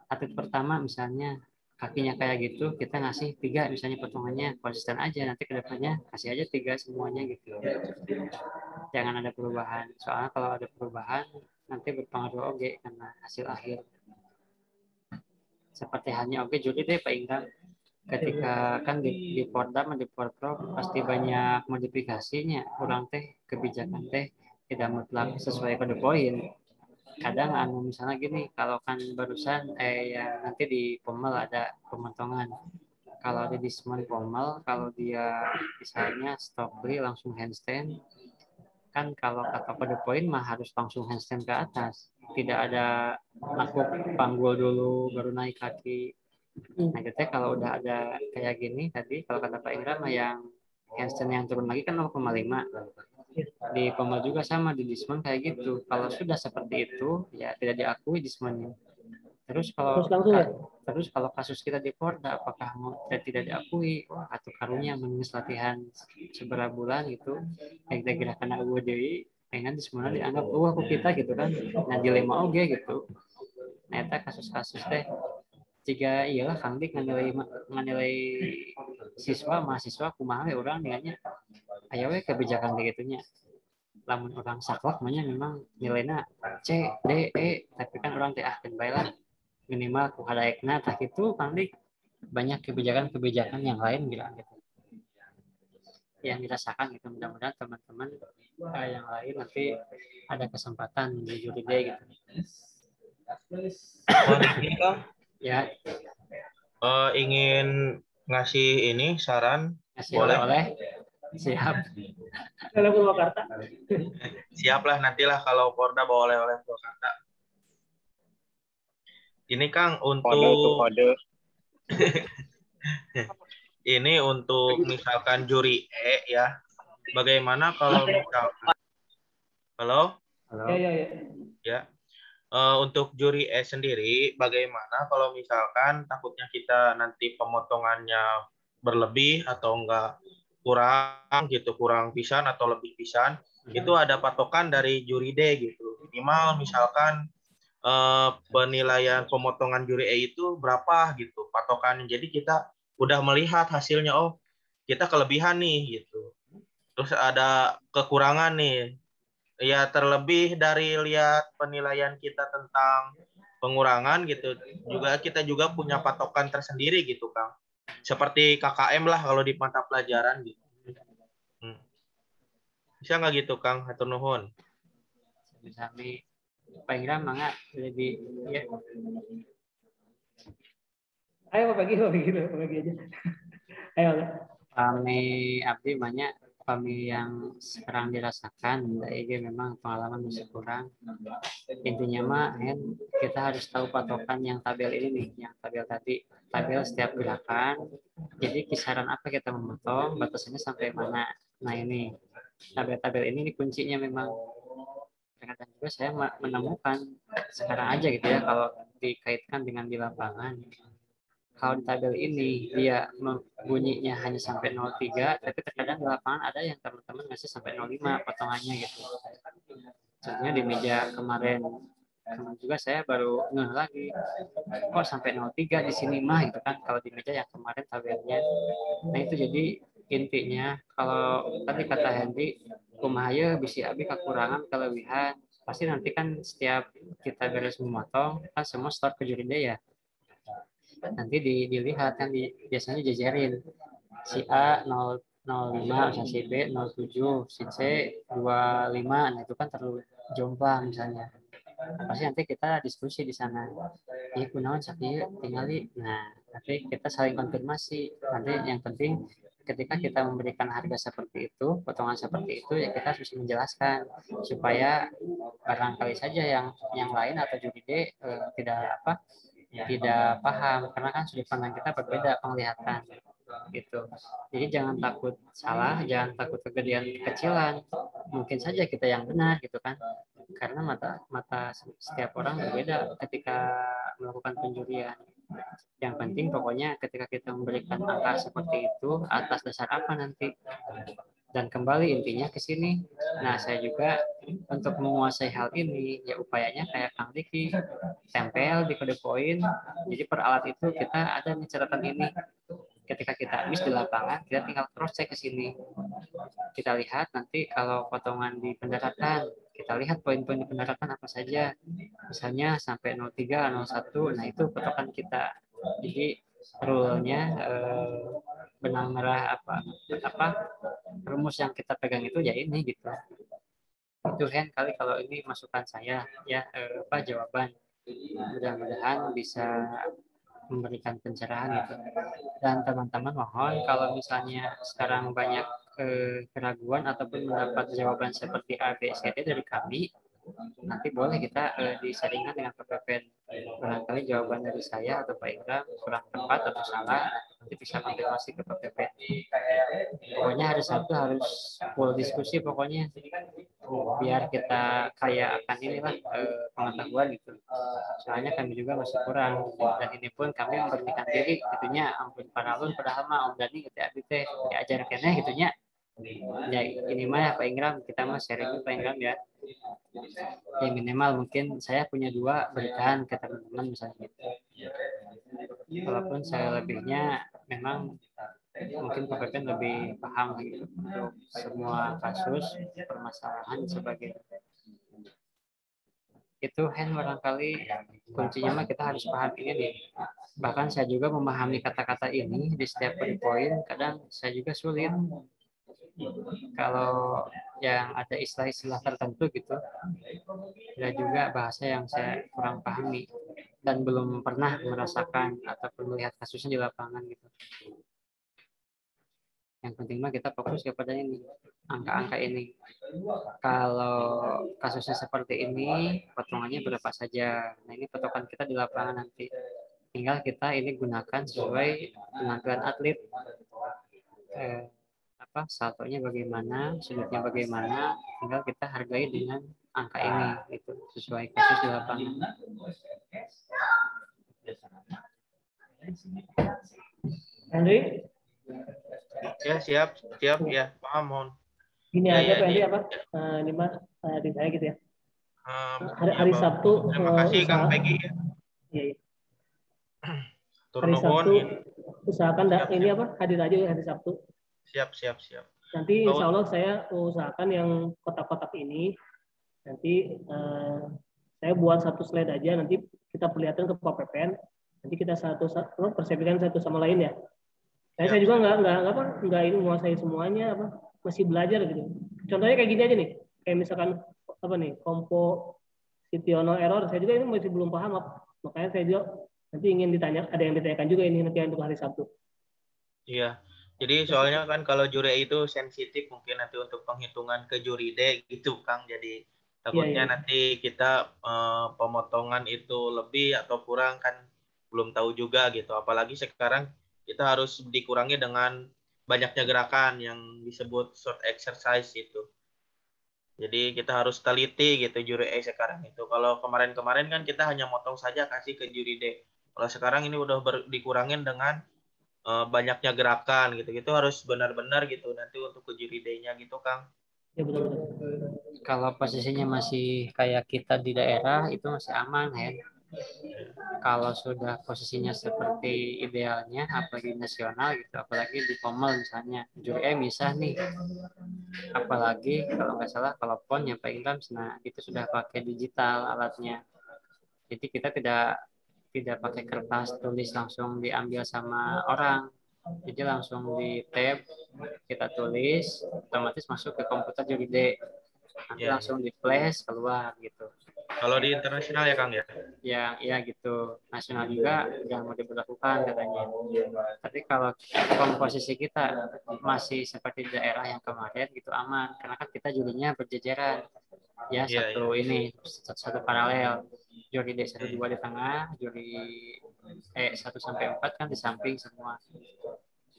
atlet pertama misalnya kakinya kayak gitu, kita ngasih 3 misalnya potongannya, konsisten aja, nanti kedepannya kasih aja 3 semuanya gitu. Jangan ada perubahan, soalnya kalau ada perubahan nanti berpengaruh oke karena hasil akhir. Seperti halnya oke juri deh Pak Ingram, ketika kan di Pordam di Porpro pasti banyak modifikasinya, kurang teh kebijakan teh tidak mutlak sesuai kode poin. Kadang misalnya gini, kalau kan barusan ya nanti di pomel ada pemotongan, kalau ada di semen pomel, kalau dia misalnya stop beli langsung handstand, kan kalau kata kode poin mah harus langsung handstand ke atas, tidak ada nakuk panggul dulu baru naik kaki. Nah gitu kalau udah ada kayak gini tadi, kalau kata Pak Indra mah yang handstand yang turun lagi kan 0,5. Di pomel juga sama, di dismon kayak gitu. Kalau sudah seperti itu ya tidak diakui dismonnya. Terus kalau kasus kita di Porda, apakah tidak diakui? Wah, atau karunya menulis latihan seberapa bulan gitu, yang kita gerakan aku deui, pengen semuanya dianggap aku kita gitu kan, nah dilema oge gitu. Nah itu kasus-kasus teh jika iyalah Kang Dik nganilai siswa mahasiswa kumaha we urang nilainya aya we kebijakan kayak gitunya. Lamun orang saklek memang nilainya C, D, E, tapi kan orang teh kan bae lah minimal ku hadaekna tah kitu Kang Dik. Banyak kebijakan-kebijakan yang lain gitu yang dirasakan gitu. Mudah-mudahan teman-teman yang lain nanti ada kesempatan di juri D gitu. Ya. Ingin ngasih ini saran, ngasih boleh? Oleh. Siap. Kalau Purwakarta. Siap lah, nantilah kalau Porda bawa oleh-oleh Purwakarta. Ini Kang untuk kode. ini untuk misalkan juri E ya. Bagaimana kalau misalkan Halo? Ya. Untuk juri E sendiri, bagaimana kalau misalkan takutnya kita nanti pemotongannya berlebih atau enggak kurang pisan atau lebih pisan, itu ada patokan dari juri D gitu. Minimal misalkan penilaian pemotongan juri E itu berapa gitu patokannya. Jadi kita udah melihat hasilnya, oh kita kelebihan nih gitu. Terus ada kekurangan nih. Ya terlebih dari lihat penilaian kita tentang pengurangan gitu. Kita juga punya patokan tersendiri gitu, Kang. Seperti KKM lah kalau di mata pelajaran gitu. Bisa nggak gitu, Kang? Hatur nuhun. Sampai Pak Ingram mangga lebih ya. Ayo bagi aja. Ayo. Kami abdi banyak kami yang sekarang dirasakan, jadi memang pengalaman masih kurang. Intinya mah kita harus tahu patokan yang tabel ini nih, yang tabel tadi, tabel setiap gerakan. Jadi kisaran apa kita memotong, batasannya sampai mana. Nah ini tabel-tabel ini kuncinya memang. Terkadang juga saya menemukan sekarang aja gitu ya, kalau dikaitkan dengan di lapangan. Kalau di tabel ini dia bunyinya hanya sampai 0,3, tapi terkadang di lapangan ada yang teman-teman ngasih sampai 0,5 potongannya gitu. Contohnya di meja kemarin juga saya baru ngeh lagi, kok sampai 0,3 di sini mah gitu kan, kalau di meja yang kemarin tabelnya. Nah itu jadi intinya kalau tadi kata Hendy, kumaha bisa abi kekurangan kelebihan, pasti nanti kan setiap kita beres memotong kan semua start ke juri D ya. Nanti dilihat kan biasanya jajarin si A 0,05, misalnya si B 0,7, si C 25, nah itu kan terlalu jomplang misalnya. Pasti nanti kita diskusi di sana. Iya kunaon sakit tinggali. Nah, nanti kita saling konfirmasi. Nanti yang penting ketika kita memberikan harga seperti itu, potongan seperti itu, ya kita harus menjelaskan supaya barangkali saja yang lain atau juri D tidak paham karena kan sudut pandang kita berbeda penglihatan gitu. Jadi jangan takut salah, jangan takut kegedean kecilan. Mungkin saja kita yang benar gitu kan. Karena mata setiap orang berbeda ketika melakukan penjurian. Yang penting pokoknya ketika kita memberikan angka seperti itu atas dasar apa nanti. Dan kembali intinya ke sini. Nah, saya juga untuk menguasai hal ini, ya upayanya kayak Kang Diki, tempel di kode poin. Jadi per alat itu kita ada nih catatan ini. Ketika kita habis di lapangan, kita tinggal cross check ke sini. Kita lihat nanti kalau potongan di pendaratan, kita lihat poin-poin di pendaratan apa saja. Misalnya sampai 03, 01, nah itu patokan kita. Jadi rule-nya benang merah apa rumus yang kita pegang itu ya ini gitu. Itu kan kali kalau ini masukan saya ya jawaban. Mudah-mudahan bisa memberikan pencerahan gitu. Dan teman-teman mohon kalau misalnya sekarang banyak keraguan ataupun mendapat jawaban seperti A, B, C, D dari kami, nanti boleh kita disaringkan dengan PPPN. Barangkali jawaban dari saya atau Pak Indra kurang tepat atau salah, nanti bisa konfirmasi ke PPPN. Pokoknya hari Sabtu harus full diskusi pokoknya. Biar kita kaya akan inilah pengetahuan gitu. Soalnya kami juga masih kurang dan ini pun kami memberanikan diri gitunya ampun paralun padahal mah Om Dani gitu abdi teh diajar keneh gitunya. Ya ini mah Pak Ingram kita mah sharing Pak Ingram ya. Ya minimal mungkin saya punya 2 berikan ke teman-teman misalnya gitu. Walaupun saya lebihnya memang mungkin PPPN lebih paham gitu untuk semua kasus permasalahan sebagai itu barangkali kuncinya mah kita harus paham ini nih. Bahkan saya juga memahami kata-kata ini di setiap poin kadang saya juga sulit kalau yang ada istilah-istilah tertentu gitu ada juga bahasa yang saya kurang pahami dan belum pernah merasakan ataupun melihat kasusnya di lapangan gitu. Yang penting mah kita fokus kepada ini angka-angka ini. Kalau kasusnya seperti ini, potongannya berapa saja. Nah ini patokan kita di lapangan nanti. Tinggal kita ini gunakan sesuai penampilan atlet. Saltonya bagaimana, sudutnya bagaimana, tinggal kita hargai dengan angka ini, itu sesuai kasus di lapangan. Henry? Ya siap ya paham mohon. Gini ya, aja ya, Pak Henry apa? Ini mah di saya gitu ya. Hari Sabtu. Terima kasih Kang Peggy. Iya. Hari Sabtu usahakan ini apa? Hadir aja hari Sabtu. Siap. Nanti insya Allah saya usahakan yang kotak-kotak ini nanti saya buat satu slide aja nanti kita perlihatkan ke Pak PPN nanti kita persepsikan satu sama lain ya. Saya juga nggak ini menguasai semuanya masih belajar gitu. Contohnya kayak gini aja nih kayak misalkan kompo situational error saya juga ini masih belum paham makanya saya juga nanti ingin ada yang ditanyakan juga ini nanti untuk hari Sabtu. Iya. Jadi soalnya kan kalau juri itu sensitif mungkin nanti untuk penghitungan ke juri D gitu Kang. Jadi takutnya nanti kita pemotongan itu lebih atau kurang kan belum tahu juga gitu. Apalagi sekarang kita harus dikurangi dengan banyaknya gerakan yang disebut short exercise itu. Jadi kita harus teliti gitu juri E sekarang itu. Kalau kemarin-kemarin kan kita hanya motong saja kasih ke juri D. Kalau sekarang ini udah dikurangin dengan banyaknya gerakan gitu harus benar-benar gitu nanti untuk ke juri D-nya gitu Kang. Ya betul. Kalau posisinya masih kayak kita di daerah itu masih aman ya. Kalau sudah posisinya seperti idealnya apalagi nasional gitu apalagi di Komel misalnya juri misah nih apalagi kalau nggak salah kalau PON yang Pak Indram nah itu sudah pakai digital alatnya jadi kita tidak pakai kertas tulis langsung diambil sama orang Jadi langsung di tab kita tulis, otomatis masuk ke komputer juri D. Nanti langsung di flash keluar gitu. Kalau di internasional ya Kang ya? Ya gitu. Nasional juga udah mau diberlakukan katanya. Tapi kalau komposisi kita masih seperti daerah yang kemarin gitu aman, karena kan kita jurinya berjejeran. Ya ini satu paralel. Juri D1 2 di tengah, juri E1 sampai 4 kan di samping semua.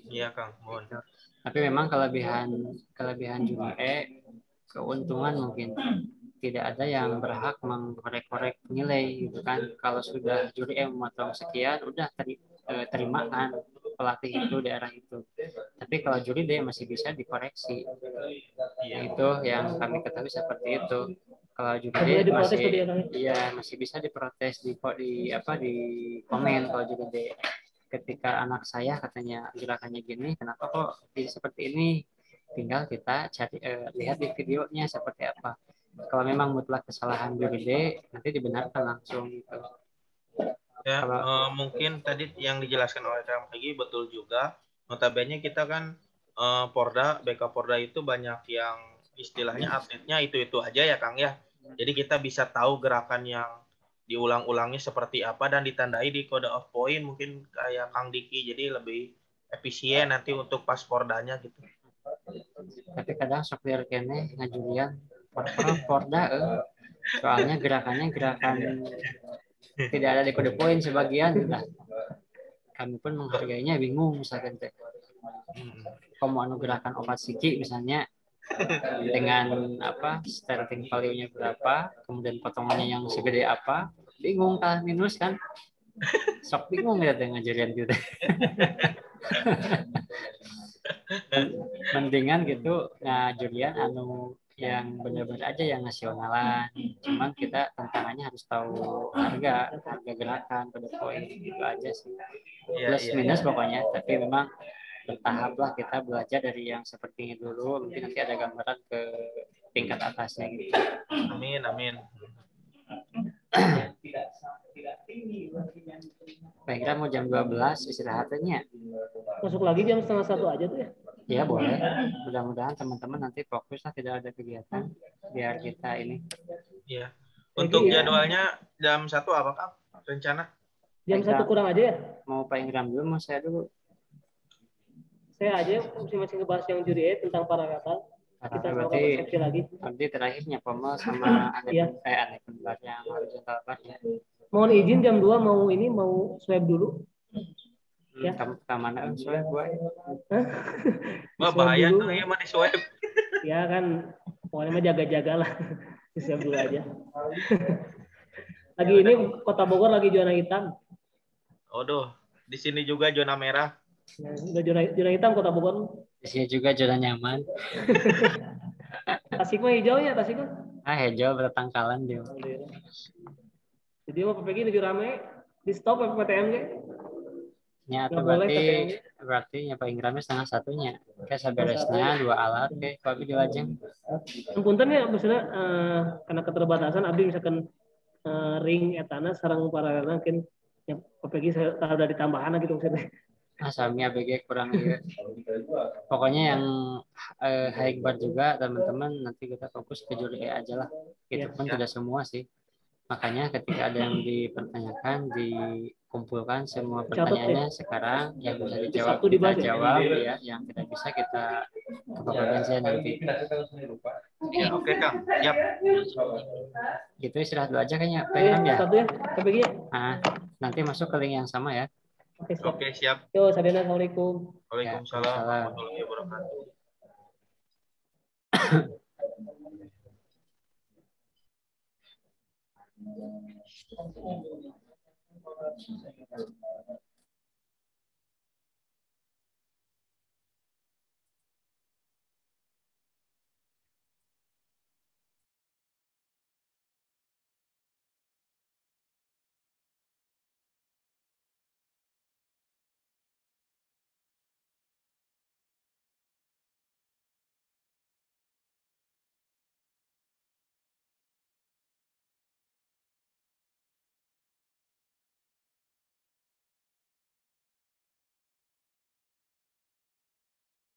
Iya Kang, mohon. Tapi memang kelebihan juri E, keuntungan mungkin tidak ada yang berhak mengkorek-korek nilai gitu kan. Kalau sudah juri E memotong sekian, udah terima kan pelatih itu daerah itu. Tapi kalau juri D masih bisa dikoreksi. Itu yang kami ketahui seperti itu. Kalau juri D masih bisa diprotes di komen kalau juri D. Ketika anak saya katanya gerakannya gini, kenapa kok jadi seperti ini? Tinggal kita cari lihat di videonya seperti apa. Kalau memang mutlak kesalahan juri D, nanti dibenarkan langsung gitu. Ya, mungkin tadi yang dijelaskan oleh Kang Pegi betul juga. Notabene kita kan Porda, BK Porda itu banyak yang istilahnya atletnya itu aja ya Kang ya. Jadi kita bisa tahu gerakan yang diulang-ulangnya seperti apa dan ditandai di kode of point mungkin kayak Kang Diki, jadi lebih efisien nanti untuk pas Pordanya gitu. Tapi kadang sopir kene ngajulian Porda soalnya gerakan tidak ada di kode poin sebagian lah. Kami pun menghargainya bingung misalkan teh. Kamu gerakan opat siki misalnya dengan starting value-nya berapa, kemudian potongannya yang segede apa, bingung kan, minus kan, sok bingung ya dengan ngajarin gitu. Mendingan gitu ngajurian yang benar-benar aja yang nasionalan, cuman kita tantangannya harus tahu harga gerakan pada poin gitu aja sih, plus minus pokoknya. Tapi memang bertahap lah kita belajar dari yang seperti ini dulu, mungkin nanti ada gambaran ke tingkat atasnya gitu. Amin. Kira mau jam 12 istirahatnya. Masuk lagi jam 12:30 aja tuh ya? Ya boleh. Mudah-mudahan teman-teman nanti fokus lah, tidak ada kegiatan biar kita ini. Iya. Untuk jadwalnya jam 1 apa Kang? Rencana? Jam 1 kurang aja ya? Mau Pak Ingram dulu, mau saya dulu? Saya aja masing-masing ngebahas yang juri tentang parameter. Kita berarti konsepsi lagi. Nanti terakhirnya Pomal sama aneh pendapat yang horizontal bar ya. Mohon izin jam 2 mau swab dulu. Ya. Kemana swab gue? Wah bahaya tuh ya mah di swab. Ya kan, pokoknya mah jaga-jaga lah. Swab dulu aja. Lagi ini Kota Bogor lagi zona hitam. Aduh, di sini juga zona merah. Ya, zona hitam Kota Bogor. Di sini juga zona nyaman. Tasik mah hijau ya, Tasik mah. Hijau bertangkalan dia. Jadi mau PPG lebih rame, di stop PTM ge. Ya, berarti Pak Ingramnya setengah satunya. Kayak saberesna 2 alat kayak tapi dilajeng. Punten ya maksudnya karena keterbatasan abdi misalkan ring etana sareng paralelna mungkin ya PPG kalau udah ditambahan gitu maksudnya. Sami ABG kurang ya. Pokoknya yang high bar juga teman-teman nanti kita fokus ke juri E aja lah. Itu pun tidak semua sih. Makanya ketika ada yang dipertanyakan dikumpulkan semua pertanyaannya sekarang yang bisa dijawab kita jawab ya, yang tidak bisa kita kepaparan nanti. Ya, oke Kang, siap. Gitu istirahat dulu aja kayaknya pengen ya. Satu ya, PPG. Nanti masuk ke link yang sama ya. Oke, siap. Yo, Sadena, Assalamualaikum. Waalaikumsalam warahmatullahi wabarakatuh.